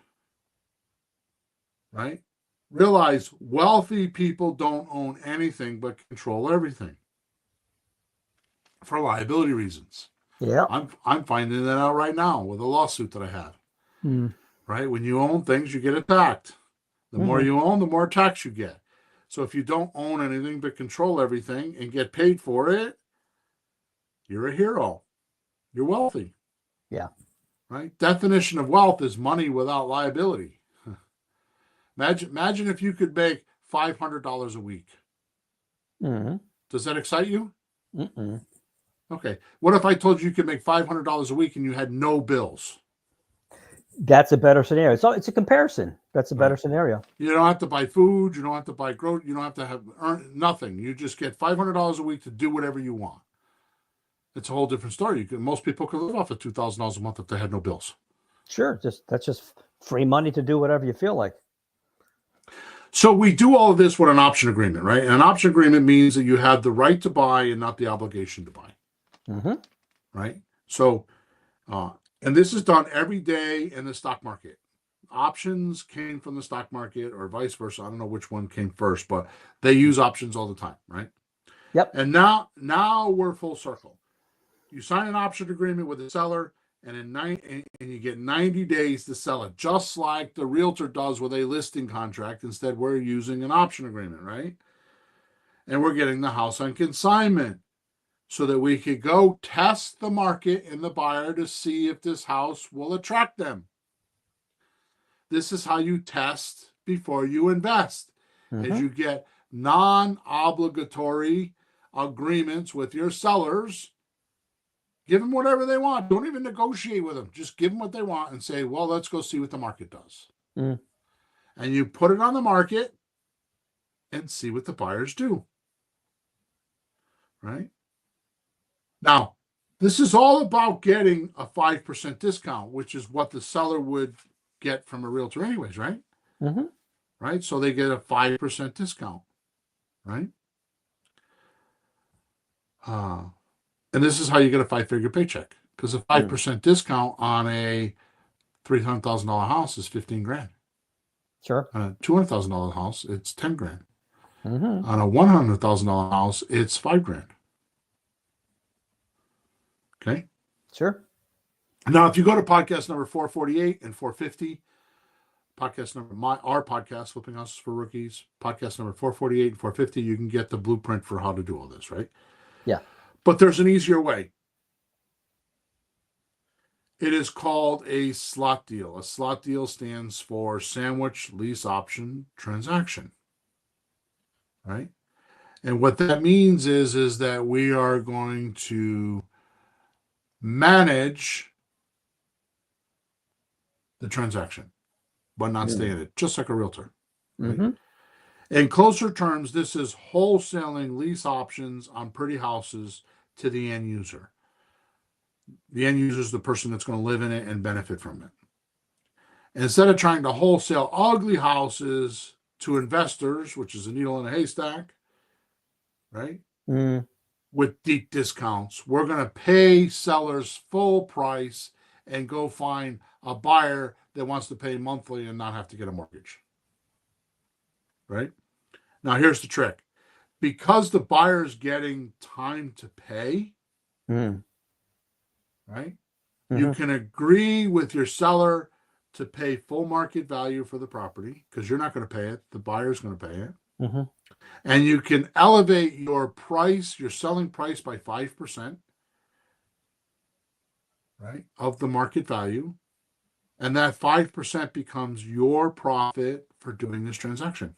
right? Realize wealthy people don't own anything but control everything for liability reasons. Yeah. I'm finding that out right now with a lawsuit that I have. Right? When you own things, you get attacked. The more you own, the more tax you get. So if you don't own anything but control everything and get paid for it, you're a hero. You're wealthy. Yeah. Right? Definition of wealth is money without liability. Imagine if you could make $500 a week. Does that excite you? Okay. What if I told you could make $500 a week and you had no bills? That's a better scenario. So it's a comparison. That's a better scenario. You don't have to buy food. You don't have to buy groceries. You don't have to earn nothing. You just get $500 a week to do whatever you want. It's a whole different story. Most people could live off of $2,000 a month if they had no bills. Sure. That's just free money to do whatever you feel like. So we do all of this with an option agreement, right? And an option agreement means that you have the right to buy and not the obligation to buy. Right? So, and this is done every day in the stock market. Options came from the stock market or vice versa. I don't know which one came first, but they use options all the time, right? Yep. And now we're full circle. You sign an option agreement with the seller, and you get 90 days to sell it, just like the realtor does with a listing contract. Instead, we're using an option agreement, right? And we're getting the house on consignment so that we could go test the market and the buyer to see if this house will attract them. This is how you test before you invest. As you get non-obligatory agreements with your sellers, give them whatever they want. Don't even negotiate with them. Just give them what they want and say, well, let's go see what the market does. And you put it on the market and see what the buyers do. Right? Now, this is all about getting a 5% discount, which is what the seller would get from a realtor anyways, right? Right? So they get a 5% discount, right? And this is how you get a 5-figure paycheck, because a 5% discount on a $300,000 house is 15 grand. Sure. On a $200,000 house, it's 10 grand. On a $100,000 house, it's 5 grand. Okay. Sure. Now, if you go to podcast number 448 and 450, our podcast, Flipping Houses for Rookies, podcast number 448 and 450, you can get the blueprint for how to do all this, right? Yeah. But there's an easier way. It is called a slot deal. A slot deal stands for sandwich lease option transaction, right? And what that means is that we are going to manage the transaction, but not stay in it, just like a realtor. Right? In closer terms, this is wholesaling lease options on pretty houses to the end user. The end user is the person that's going to live in it and benefit from it. Instead of trying to wholesale ugly houses to investors, which is a needle in a haystack, right? Mm. With deep discounts, we're going to pay sellers full price and go find a buyer that wants to pay monthly and not have to get a mortgage. Right? Now, here's the trick. Because the buyer's getting time to pay, Mm. right? Mm-hmm. You can agree with your seller to pay full market value for the property because you're not going to pay it. The buyer's going to pay it. Mm-hmm. And you can elevate your price, your selling price by 5%, right, of the market value. And that 5% becomes your profit for doing this transaction.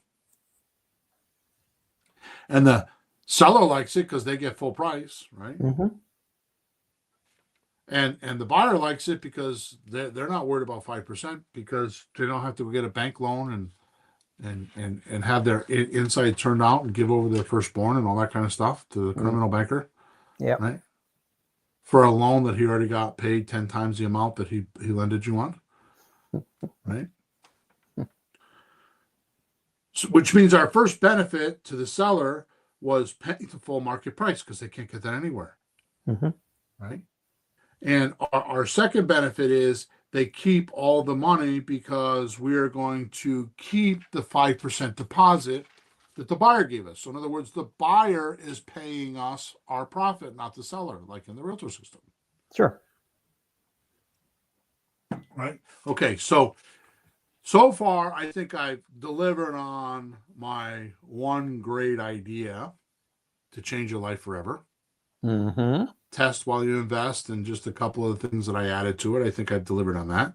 And the seller likes it because they get full price, right? Mm-hmm. And the buyer likes it because they're not worried about 5% because they don't have to get a bank loan and have their inside turned out and give over their firstborn and all that kind of stuff to the criminal banker, Yep. right? For a loan that he already got paid 10 times the amount that he lended you on, right? So, which means our first benefit to the seller was paying the full market price because they can't get that anywhere, Mm-hmm. right? And our second benefit is they keep all the money because we are going to keep the 5% deposit that the buyer gave us. So in other words, the buyer is paying us our profit, not the seller, like in the realtor system. Sure. Right? Okay, so far I think I've delivered on my one great idea to change your life forever. Mm-hmm. Test while you invest, and just a couple of the things that I added to it. I think I've delivered on that,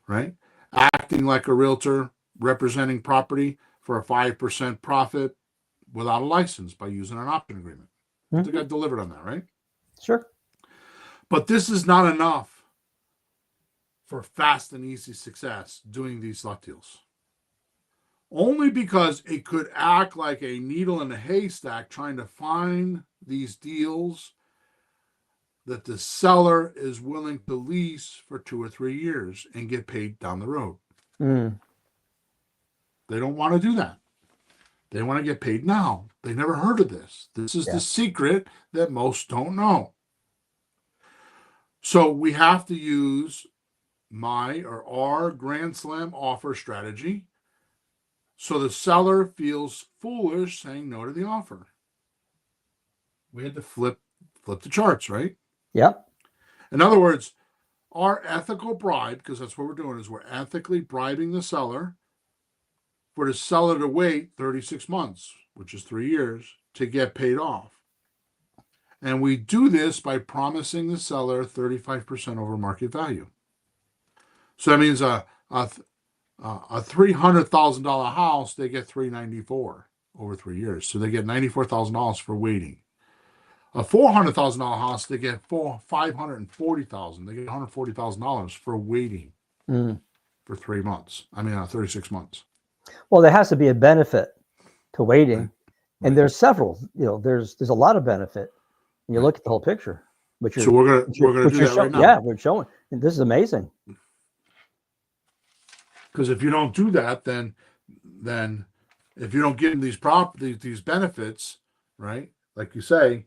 right? Acting like a realtor, representing property for a 5% profit without a license by using an option agreement. I think I've delivered on that, right? Sure. But this is not enough for fast and easy success doing these luck deals. Only because it could act like a needle in a haystack trying to find these deals that the seller is willing to lease for 2 or 3 years and get paid down the road. Mm. They don't want to do that. They want to get paid now. They never heard of this. This is the secret that most don't know. So we have to use my or our Grand Slam offer strategy so the seller feels foolish saying no to the offer. We had to flip the charts, right? Yep. In other words, our ethical bribe, because that's what we're doing, is we're ethically bribing the seller for the seller to wait 36 months, which is 3 years, to get paid off. And we do this by promising the seller 35% over market value. So that means a $300,000 house, they get $394 over 3 years. So they get $94,000 for waiting. A $400,000 house, they get $540,000. They get $140,000 for waiting for 3 months. 36 months. Well, there has to be a benefit to waiting, Right. and there's several. There's a lot of benefit. And you look at the whole picture. So we're gonna do that right now. Yeah, we're showing. And this is amazing. Because if you don't do that, then if you don't give them these benefits, right? Like you say,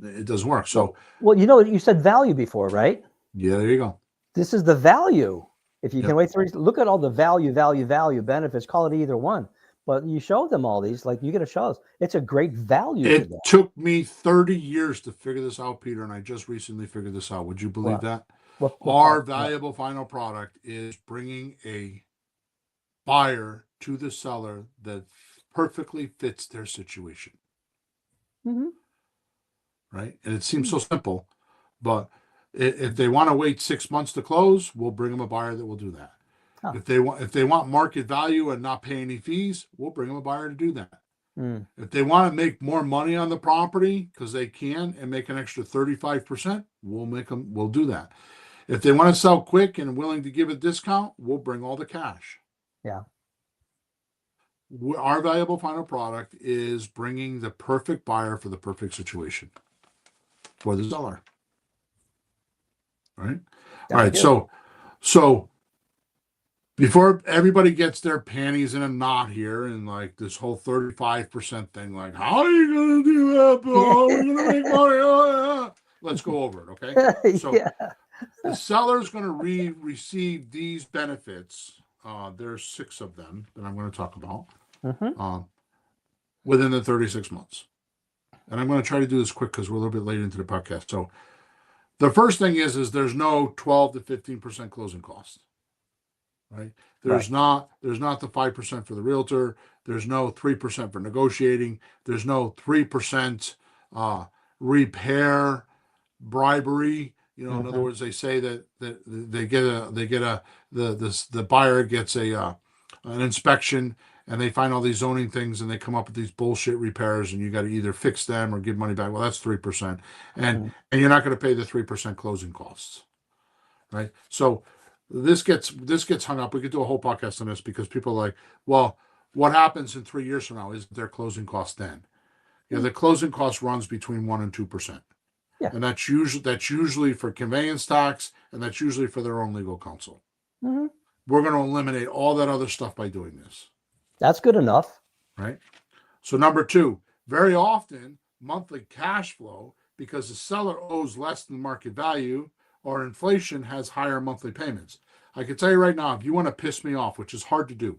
it doesn't work. So, well, you said value before, right? yeah, there you go. This is the value. If you Yep. can wait 30, look at all the value benefits. Call it either one, but you show them all these. Like you got to show us. It's a great value. It to them. took me 30 years to figure this out, Peter, and I just recently figured this out. Would you believe that? Our valuable final product is bringing a buyer to the seller that perfectly fits their situation. Mm-hmm. Right? And it seems so simple, but if they want to wait 6 months to close, we'll bring them a buyer that will do that. Huh. If they want market value and not pay any fees, we'll bring them a buyer to do that. If they want to make more money on the property because they can and make an extra 35%, we'll do that. If they want to sell quick and willing to give a discount, we'll bring all the cash. Yeah. Our valuable final product is bringing the perfect buyer for the perfect situation for the seller. Right? All right. So before everybody gets their panties in a knot here and like this whole 35% thing, like, how are you going to do that, Bill? How are we going to make money? Oh, yeah. Let's go over it, okay? So Yeah. the seller's going to receive these benefits. There's 6 of them that I'm going to talk about Mm-hmm. within the 36 months. And I'm going to try to do this quick because we're a little bit late into the podcast. So the first thing is there's no 12 to 15% closing costs. Right? There's not the 5% for the realtor. There's no 3% for negotiating. There's no 3% repair bribery. In other Mm-hmm. words, they say that the buyer gets an inspection and they find all these zoning things and they come up with these bullshit repairs and you got to either fix them or give money back. Well, that's 3%, and you're not going to pay the 3% closing costs, right? So this gets hung up. We could do a whole podcast on this because people are like, well, what happens in 3 years from now? Is their closing cost then? Yeah, the closing cost runs between 1% and 2%. Yeah. And that's usually for conveyance tax, and that's usually for their own legal counsel. Mm-hmm. We're going to eliminate all that other stuff by doing this, That's good enough. right? So number 2, very often monthly cash flow, because the seller owes less than market value or inflation, has higher monthly payments. I can tell you right now, if you want to piss me off, which is hard to do,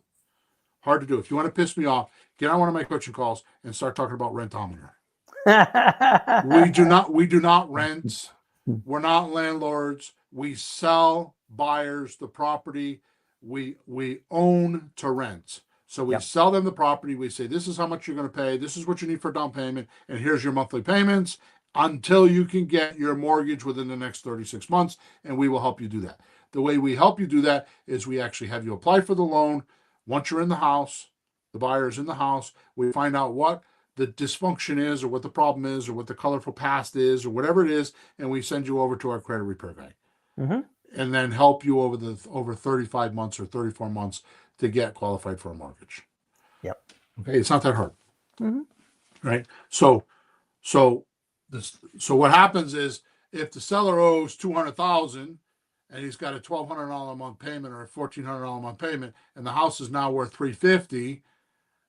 if you want to piss me off, get on one of my coaching calls and start talking about Rentometer. We do not rent. We're not landlords. We sell buyers the property. We own to rent. So we sell them the property. We say, this is how much you're going to pay. This is what you need for down payment. And here's your monthly payments until you can get your mortgage within the next 36 months. And we will help you do that. The way we help you do that is we actually have you apply for the loan. Once you're in the house, the buyer is in the house, we find out what the dysfunction is or what the problem is or what the colorful past is or whatever it is, and we send you over to our credit repair guy. Mm-hmm. And then help you over 35 months or 34 months to get qualified for a mortgage. Yep. Okay, it's not that hard. Mm-hmm. Right? So what happens is if the seller owes $200,000 and he's got a $1,200 a month payment or a $1,400 a month payment, and the house is now worth $350,000,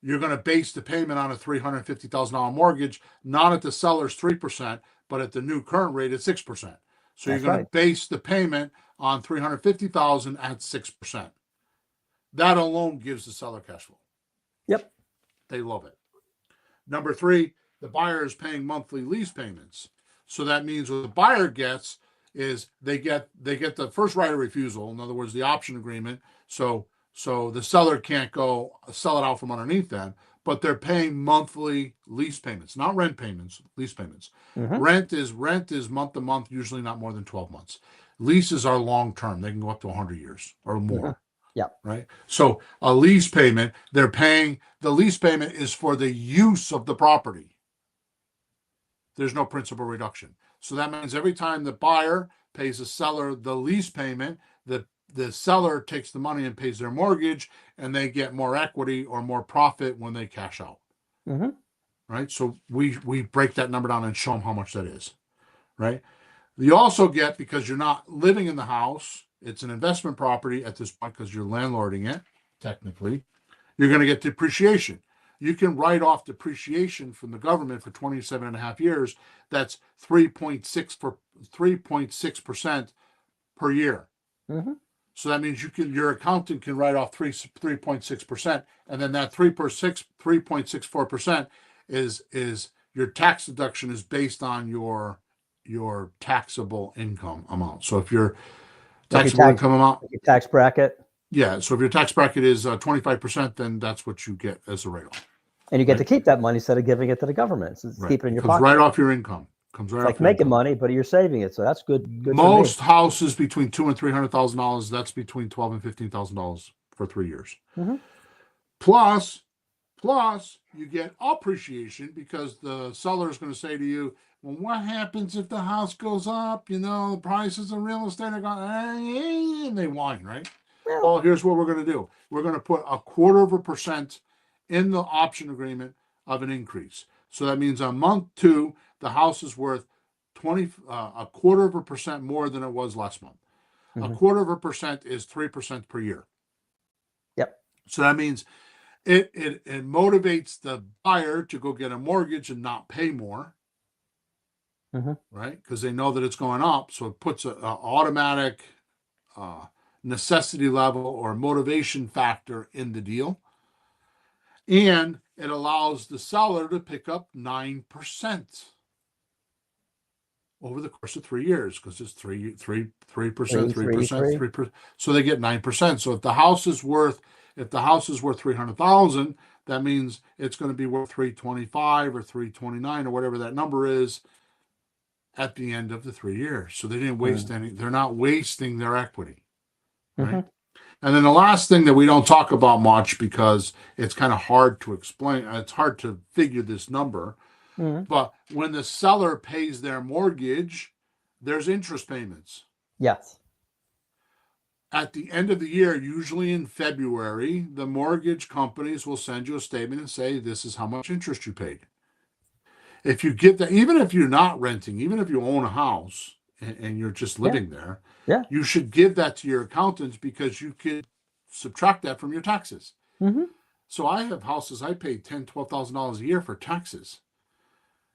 you're going to base the payment on a $350,000 mortgage, not at the seller's 3%, but at the new current rate at 6%. So you're going to base the payment on $350,000 at 6%. That alone gives the seller cash flow. Yep. They love it. Number 3, the buyer is paying monthly lease payments. So that means what the buyer gets is they get the first right of refusal. In other words, the option agreement. So the seller can't go sell it out from underneath them, but they're paying monthly lease payments, not rent payments, lease payments. Mm-hmm. Rent is month to month, usually not more than 12 months. Leases are long term. They can go up to 100 years or more. Mm-hmm. Yeah. Right. So a lease payment, the lease payment is for the use of the property. There's no principal reduction. So that means every time the buyer pays the seller the lease payment, the seller takes the money and pays their mortgage, and they get more equity or more profit when they cash out. Mm-hmm. Right? So we break that number down and show them how much that is. Right? You also get, because you're not living in the house, it's an investment property at this point because you're landlording it, technically, you're going to get depreciation. You can write off depreciation from the government for 27 and a half years. That's 3.6% per year. Mm-hmm. So that means your accountant can write off 3.6%, and then that 3.64% is your tax deduction is based on your taxable income amount. So if your taxable income amount, your tax bracket, so if your tax bracket is 25%, then that's what you get as a write-off. And you get to keep that money instead of giving it to the government. So keep it in your pocket. Right off your income. Comes right it's like making money, but you're saving it, so that's good. Most houses between $200,000 and $300,000. That's between $12,000 and $15,000 for 3 years. Mm-hmm. Plus, you get appreciation because the seller is going to say to you, "Well, what happens if the house goes up? The prices of real estate are going," and they whine, right? Yeah. Well, here's what we're going to do. We're going to put 0.25% in the option agreement of an increase. So that means on month 2, the house is worth 0.25% more than it was last month. A Mhm. 0.25% is 3% per year. Yep. So that means it motivates the buyer to go get a mortgage and not pay more, Mhm. right? Because they know that it's going up. So it puts an automatic necessity level or motivation factor in the deal. And it allows the seller to pick up 9% over the course of 3 years, because it's 3%, 3%, 3%. So they get 9%. So if the house is worth 300,000, that means it's going to be worth 325 or 329 or whatever that number is at the end of the 3 years. So they didn't waste any, they're not wasting their equity. Right. Mhm. And then the last thing that we don't talk about much, because it's kind of hard to explain, it's hard to figure this number, Mhm. but when the seller pays their mortgage, there's interest payments. Yes. At the end of the year, usually in February, the mortgage companies will send you a statement and say, this is how much interest you paid. If you get that, even if you're not renting, even if you own a house and you're just Yeah. living there, Yeah. you should give that to your accountants, because you could subtract that from your taxes. Mhm. So I have houses I pay $10,000, $12,000 a year for taxes.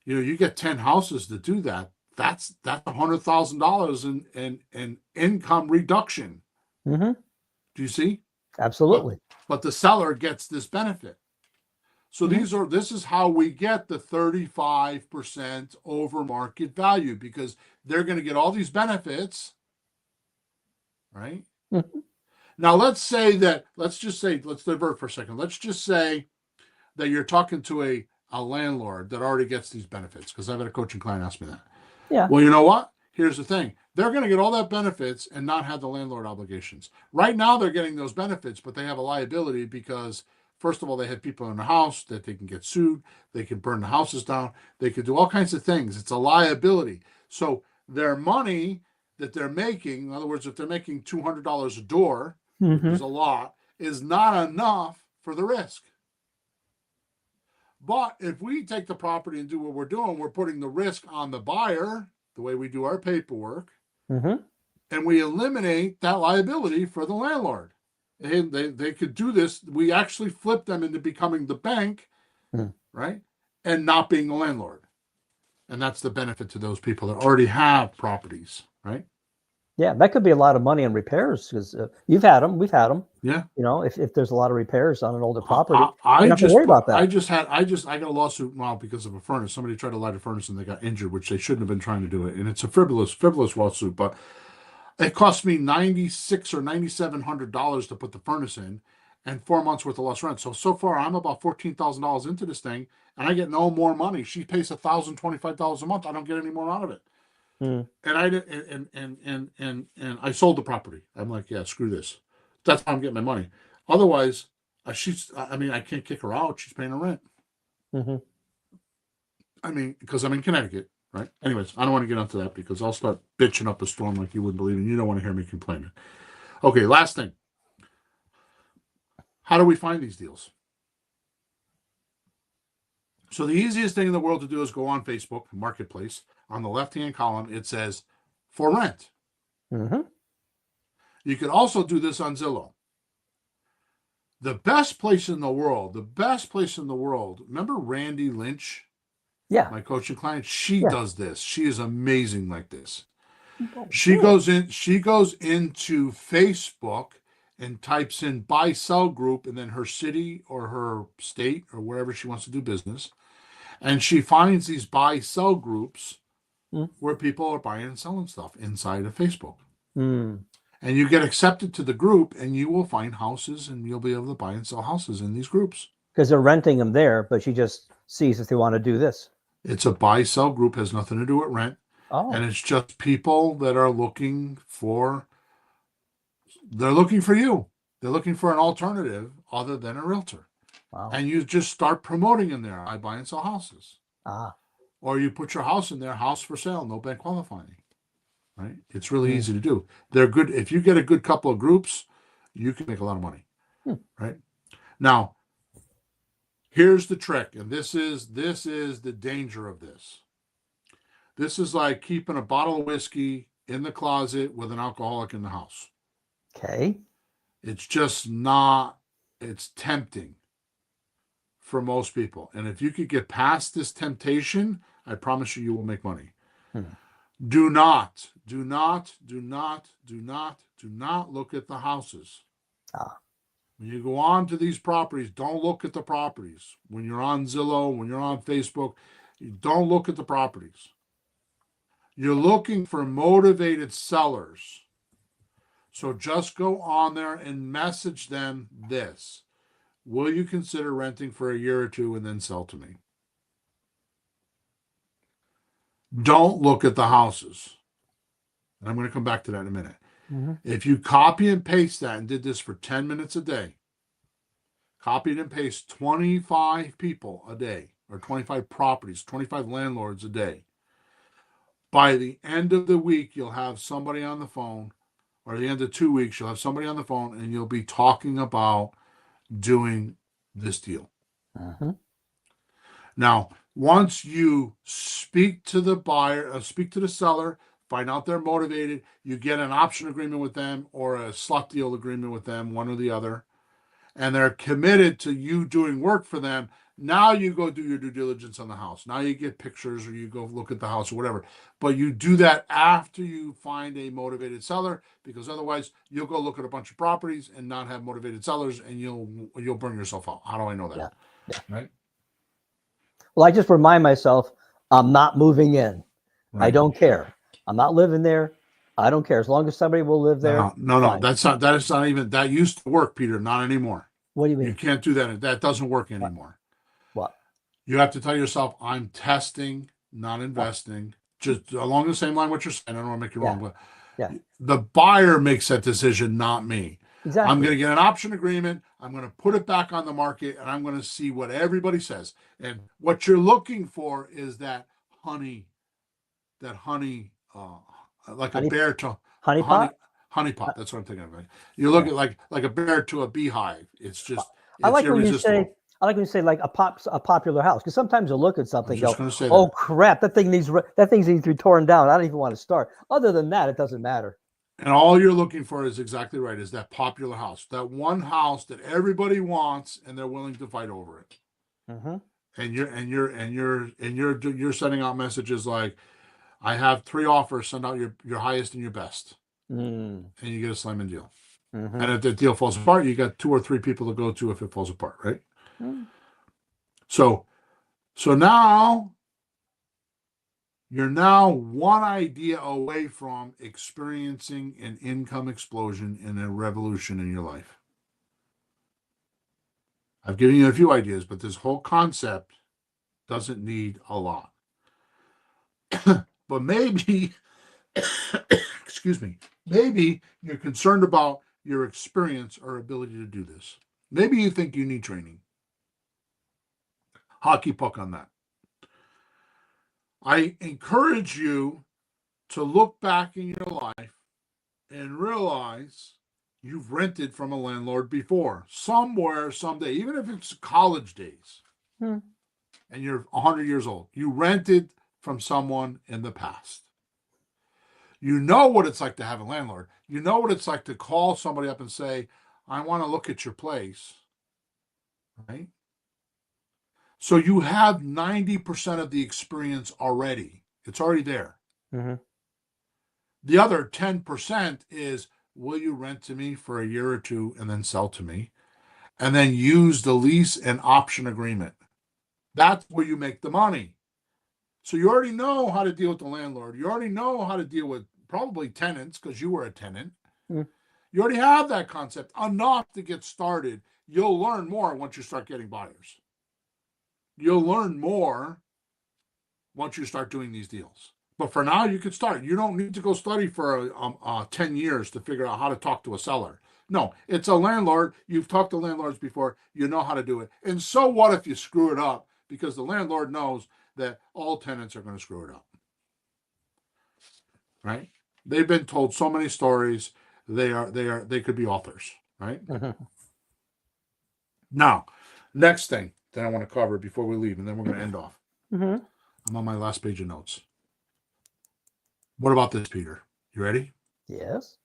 You get 10 houses to do that. That's $100,000 in income reduction. Mhm. Do you see? But Absolutely. but the seller gets this benefit. So Mhm. this is how we get the 35% over market value, because they're going to get all these benefits, right? Mhm. Now let's divert for a second. Let's just say that you're talking to a landlord that already gets these benefits, because I've had a coaching client ask me that. Yeah. Well, you know what? Here's the thing. They're going to get all that benefits and not have the landlord obligations. Right now, they're getting those benefits, but they have a liability because, first of all, they have people in the house that they can get sued. They can burn the houses down. They could do all kinds of things. It's a liability. So their money that they're making, in other words, if they're making $200 a door, which is Mhm. a lot, is not enough for the risk. But if we take the property and do what we're doing, we're putting the risk on the buyer, the way we do our paperwork, Mhm. and we eliminate that liability for the landlord. And they could do this. We actually flip them into becoming the bank, Mhm. right? And not being the landlord. And that's the benefit to those people that already have properties, right? Yeah, that could be a lot of money in repairs, because you've had them, we've had them. Yeah. If there's a lot of repairs on an older I, property, you I don't have to just worry about that. I got a lawsuit now because of a furnace. Somebody tried to light a furnace and they got injured, which they shouldn't have been trying to do it. And it's a frivolous lawsuit, but it cost me $9,600 or $9,700 to put the furnace in, and 4 months worth of lost rent. So far, I'm about $14,000 into this thing, and I get no more money. She pays $1,025 a month. I don't get any more out of it. Mm. And I did, and I sold the property. I'm like, yeah, screw this. That's how I'm getting my money. Otherwise, I can't kick her out. She's paying her rent. Mhm. I mean, because I'm in Connecticut, right? Anyways, I don't want to get into that because I'll start bitching up a storm like you wouldn't believe, and you don't want to hear me complaining. Okay, last thing. How do we find these deals? So the easiest thing in the world to do is go on Facebook Marketplace. On the left-hand column, it says for rent. Mhm. You could also do this on Zillow. The best place in the world. Remember Randy Lynch, Yeah. my coaching client? She Yeah. does this. She is amazing like this. Oh, She good. goes into Facebook and types in buy sell group and then her city or her state or wherever she wants to do business. And she finds these buy sell groups Mm. where people are buying and selling stuff inside of Facebook. Mm. And you get accepted to the group and you will find houses and you'll be able to buy and sell houses in these groups. Because they're renting them there, but she just sees if they want to do this. It's a buy sell group, has nothing to do with rent. And Oh, it's just people that are they're looking for you. They're looking for an alternative other than a realtor. wow. And you just start promoting in there. I buy and sell houses. Ah. Or you put your house in there, house for sale, no bank qualifying. Right? It's really Mm. easy to do. They're good. If you get a good couple of groups, you can make a lot of money. Hmm. Right? Now, here's the trick, and this is the danger of this. This is like keeping a bottle of whiskey in the closet with an alcoholic in the house. Okay. It's just not, it's tempting for most people. And if you could get past this temptation, I promise you, you will make money. Hmm. Do not look at the houses. Ah. When you go on to these properties, don't look at the properties. When you're on Zillow, when you're on Facebook, you don't look at the properties. You're looking for motivated sellers. So just go on there and message them this. Will you consider renting for a year or two and then sell to me? Don't look at the houses. And I'm going to come back to that in a minute. Mm-hmm. If you copy and paste that and did this for 10 minutes a day, copied and paste 25 people a day, or 25 properties, 25 landlords a day, by the end of the week, you'll have somebody on the phone, or the end of 2 weeks, you'll have somebody on the phone, and you'll be talking about doing this deal. Mm-hmm. Now, once you speak to the buyer, speak to the seller, find out they're motivated, you get an option agreement with them or a slut deal agreement with them, one or the other, and they're committed to you doing work for them. Now you go do your due diligence on the house. Now you get pictures or you go look at the house or whatever. But you do that after you find a motivated seller, because otherwise you'll go look at a bunch of properties and not have motivated sellers, and you'll burn yourself out. How do I know that? Yeah. Right? Well, I just remind myself I'm not moving in. Right. I don't care. I'm not living there. I don't care. As long as somebody will live there. No. Fine. That is not even, that used to work, Peter, not anymore. What do you You mean? can't do that. That doesn't work anymore. What? You have to tell yourself, I'm testing, not investing. Just along the same line what you're saying. I don't want to make you wrong, but Yeah. the buyer makes that decision, not me. Exactly. I'm going to get an option agreement. I'm going to put it back on the market, and I'm going to see what everybody says. And what you're looking for is that honey, like a bear to honey pot? honey pot. That's what I'm thinking of. You look at like a bear to a beehive. It's just, I it's like when you irresistible. say, like a popular house, because sometimes you'll look at something and go, just gonna say oh that. crap, that thing needs to be torn down. I don't even want to start. Other than that, it doesn't matter. And all you're looking for is exactly right, is that popular house, that one house that everybody wants and they're willing to fight over it. Mm-hmm. And you're sending out messages like, I have 3 offers, send out your highest and your best. Mm. And you get a slamming deal. Mm-hmm. And if the deal falls apart, you got 2 or 3 people to go to if it falls apart, right? Mm. So now you're now one idea away from experiencing an income explosion and a revolution in your life. I've given you a few ideas, but this whole concept doesn't need a lot. But maybe, excuse me, maybe you're concerned about your experience or ability to do this. Maybe you think you need training. Hockey puck on that. I encourage you to look back in your life and realize you've rented from a landlord before, somewhere, someday, even if it's college days, and you're 100 years old. You rented from someone in the past. You know what it's like to have a landlord. You know what it's like to call somebody up and say, I want to look at your place, right? So you have 90% of the experience already. It's already there. Mm-hmm. The other 10% is, will you rent to me for a year or two and then sell to me? And then use the lease and option agreement. That's where you make the money. So you already know how to deal with the landlord. You already know how to deal with probably tenants because you were a tenant. Mm. You already have that concept enough to get started. You'll learn more once you start getting buyers. You'll learn more once you start doing these deals. But for now, you can start. You don't need to go study for 10 years to figure out how to talk to a seller. No, it's a landlord. You've talked to landlords before. You know how to do it. And so what if you screw it up? Because the landlord knows that all tenants are going to screw it up. Right? They've been told so many stories. They could be authors. Right? Mm-hmm. Now, next thing that I want to cover before we leave, and then we're going to end off. Mm-hmm. I'm on my last page of notes. What about this, Peter? You ready? Yes.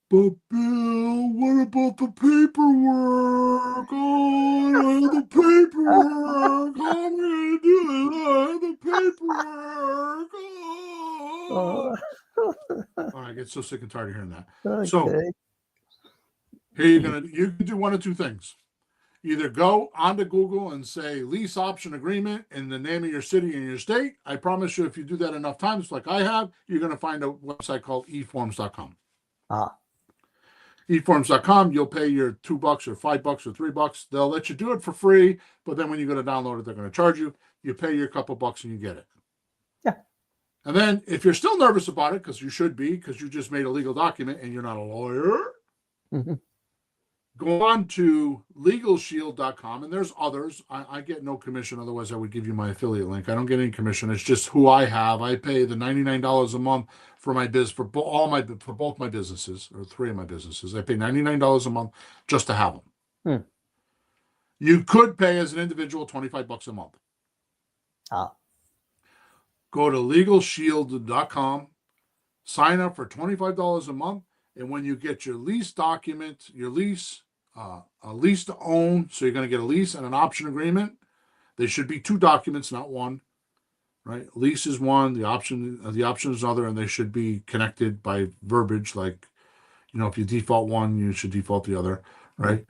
But Bill, what about the paperwork? Oh, I don't have the paperwork. How am I going to do it? I don't have the paperwork. Oh. I get so sick and tired of hearing that. So Okay. here you can do one of two things. Either go onto Google and say lease option agreement in the name of your city and your state. I promise you, if you do that enough times, like I have, you're going to find a website called eforms.com. Ah. eforms.com, you'll pay your $2 or $5 or $3. They'll let you do it for free, but then when you go to download it, they're going to charge you. You pay your couple bucks and you get it. Yeah. And then if you're still nervous about it, because you should be, because you just made a legal document and you're not a lawyer, Mm-hmm. go on to legalshield.com, and there's others. I get no commission, otherwise I would give you my affiliate link. I don't get any commission. It's just who I have. I pay the $99 a month for my for both my businesses, or three of my businesses. I pay $99 a month just to have them. Hmm. You could pay as an individual $25 a month. Ah. Go to legalshield.com, sign up for $25 a month, and when you get your lease document, your lease, a lease to own, so you're going to get a lease and an option agreement. They should be two documents, not one. Right? Lease is one, the option is other, and they should be connected by verbiage. Like, if you default one, you should default the other. Right?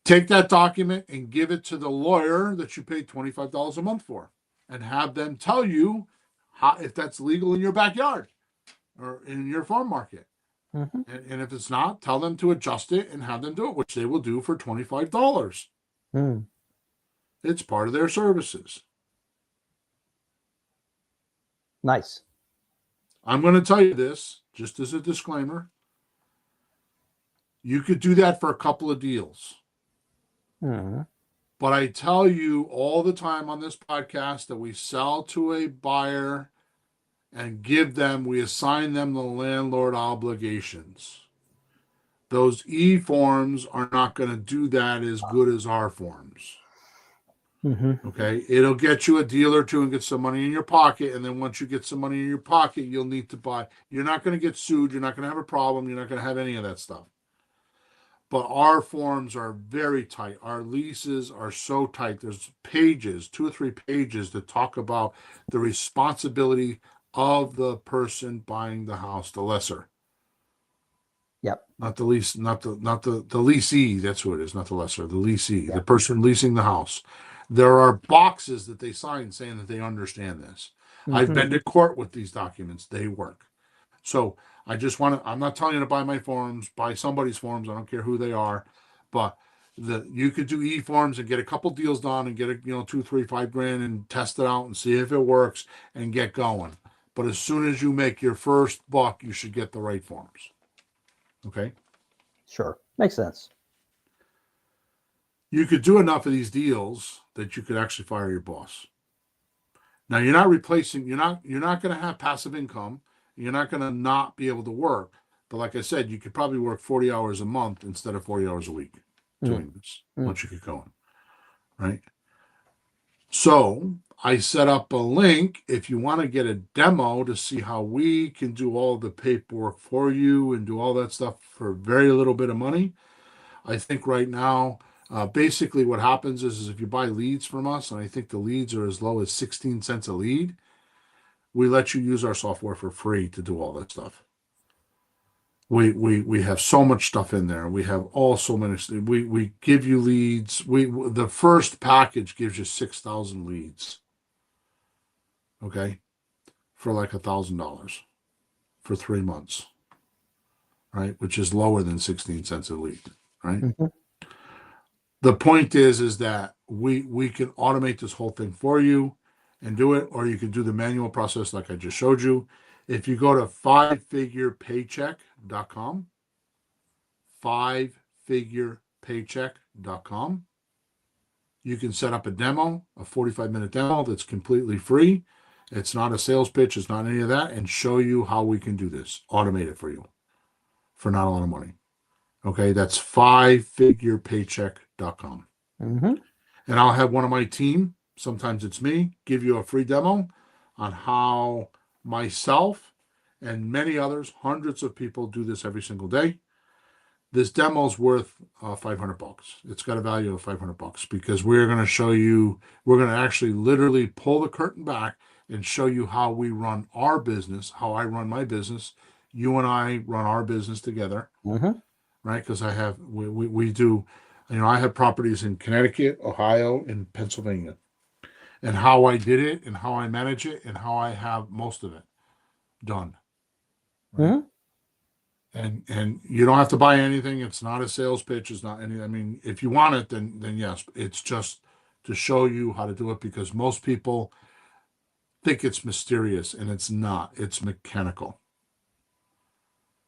Take that document and give it to the lawyer that you paid $25 a month for, and have them tell you if that's legal in your backyard or in your farm market. Mm-hmm. And if it's not, tell them to adjust it and have them do it, which they will do for $25. Mm. It's part of their services. Nice. I'm going to tell you this, just as a disclaimer. You could do that for a couple of deals. Mm-hmm. But I tell you all the time on this podcast that we sell to a buyer and we assign them the landlord obligations. Those e-forms are not going to do that as good as our forms. Mm-hmm. Okay, it'll get you a deal or two and get some money in your pocket, and then once you get some money in your pocket, you'll need to buy. You're not going to get sued. You're not going to have a problem. You're not going to have any of that stuff. But our forms are very tight. Our leases are so tight. There's pages, 2 or 3 pages, that talk about the responsibility of the person buying the house, the lessor. Yep. Not the lease, not the leasee. That's who it is, not the lessor, the leasee, Yep. the person leasing the house. There are boxes that they sign saying that they understand this. Mm-hmm. I've been to court with these documents. They work. So I'm not telling you to buy my forms, buy somebody's forms. I don't care who they are, but you could do e-forms and get a couple deals done and get $2, $3, $5 and test it out and see if it works and get going. But as soon as you make your first buck, you should get the right forms. Okay. Sure. Makes sense. You could do enough of these deals that you could actually fire your boss. Now you're not going to have passive income. You're not going to not be able to work. But like I said, you could probably work 40 hours a month instead of 40 hours a week doing this once you get going. Right. So I set up a link if you want to get a demo to see how we can do all the paperwork for you and do all that stuff for very little bit of money. I think right now, basically what happens is if you buy leads from us, and I think the leads are as low as 16 cents a lead, we let you use our software for free to do all that stuff. We have so much stuff in there. We have so many. We give you leads. The first package gives you 6,000 leads. Okay, for like $1,000 for 3 months, right? Which is lower than 16 cents a lead, right? Mm-hmm. The point is that we can automate this whole thing for you and do it, or you can do the manual process like I just showed you. If you go to 5figurepaycheck.com, 5figurepaycheck.com, you can set up a 45-minute demo that's completely free. It's not a sales pitch. It's not any of that, and show you how we can do this, automate it for you for not a lot of money. Okay, that's 5figurepaycheck.com. Mm-hmm. And I'll have one of my team, sometimes it's me, give you a free demo on how myself and many others, hundreds of people do this every single day. This demo is worth $500. It's got a value of $500 because we're going to show you, we're going to actually literally pull the curtain back and show you how we run our business, how I run my business. You and I run our business together, right? Because we do, I have properties in Connecticut, Ohio, and Pennsylvania, and how I did it and how I manage it and how I have most of it done. Right? And you don't have to buy anything. It's not a sales pitch. It's not any. I mean, if you want it, then yes. It's just to show you how to do it because most people think it's mysterious and it's not. It's mechanical.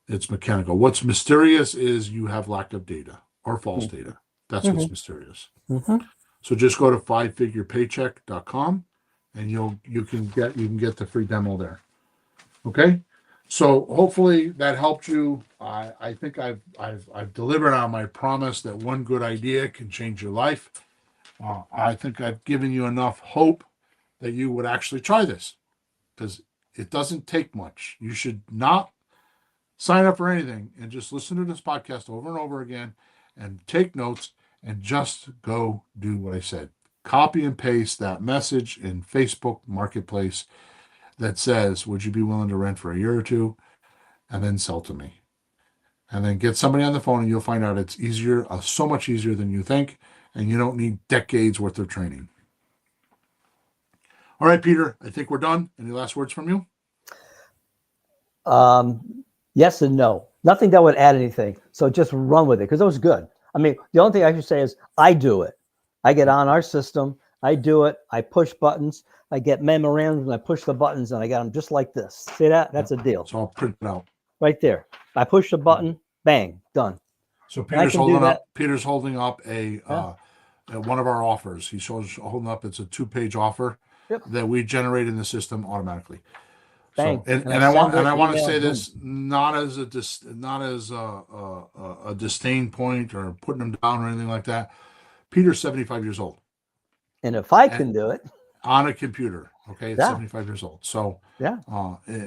It's mechanical. What's mysterious is you have lack of data or false data. That's what's mysterious. So just go to fivefigurepaycheck.com and you can get the free demo there. Okay. So hopefully that helped you. I think I've delivered on my promise that one good idea can change your life. I think I've given you enough hope that you would actually try this because it doesn't take much. You should not sign up for anything and just listen to this podcast over and over again and take notes and just go do what I said. Copy and paste that message in Facebook Marketplace that says, would you be willing to rent for a year or two? And then sell to me. And then get somebody on the phone and you'll find out it's easier, so much easier than you think. And you don't need decades worth of training. All right, Peter, I think we're done. Any last words from you? Yes and no. Nothing that would add anything. So just run with it because it was good. I mean, the only thing I should say is I do it. I get on our system. I do it. I push buttons. I get memorandums and I push the buttons and I got them just like this. See that? That's a deal. So I'll print it out. Right there. I push the button, bang, done. So Peter's holding up a one of our offers. He's holding up. It's a 2-page offer that we generate in the system automatically. Bang. So and I want to say this not as a disdain point or putting him down or anything like that. Peter's 75 years old. And if I can do it on a computer, okay, it's 75 years old. So yeah,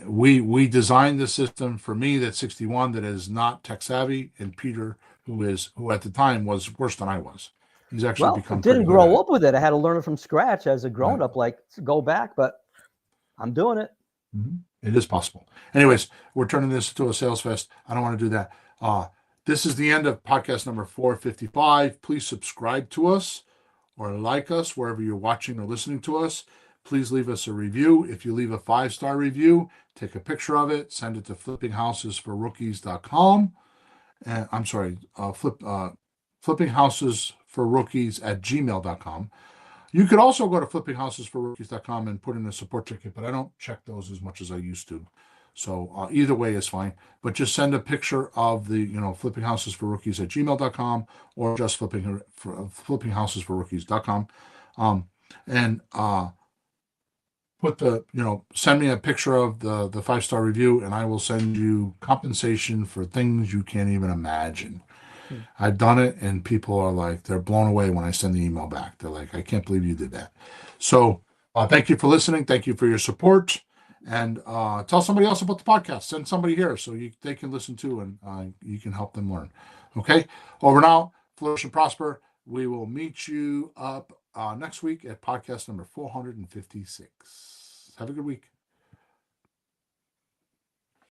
we designed the system for me that's 61 that is not tech savvy, and Peter who at the time was worse than I was. He's actually become. Didn't grow up with it. I had to learn it from scratch as a grown up. Like go back, but I'm doing it. It is possible. Anyways, we're turning this into a sales fest. I don't want to do that. This is the end of podcast number 455. Please subscribe to us or like us wherever you're watching or listening to us. Please leave us a review. If you leave a 5-star review, take a picture of it, send it to flippinghousesforrookies.com. I'm sorry, flippinghousesforrookies@gmail.com. You could also go to flippinghousesforrookies.com and put in a support ticket, but I don't check those as much as I used to. So either way is fine. But just send a picture of the, flippinghousesforrookies@gmail.com or just flippinghousesforrookies.com. And put send me a picture of the 5-star review and I will send you compensation for things you can't even imagine. I've done it and people are like, they're blown away when I send the email back. They're like, I can't believe you did that. So thank you for listening. Thank you for your support. And tell somebody else about the podcast. Send somebody here so they can listen too and you can help them learn. Okay? Over now, flourish and prosper. We will meet you up next week at podcast number 456. Have a good week.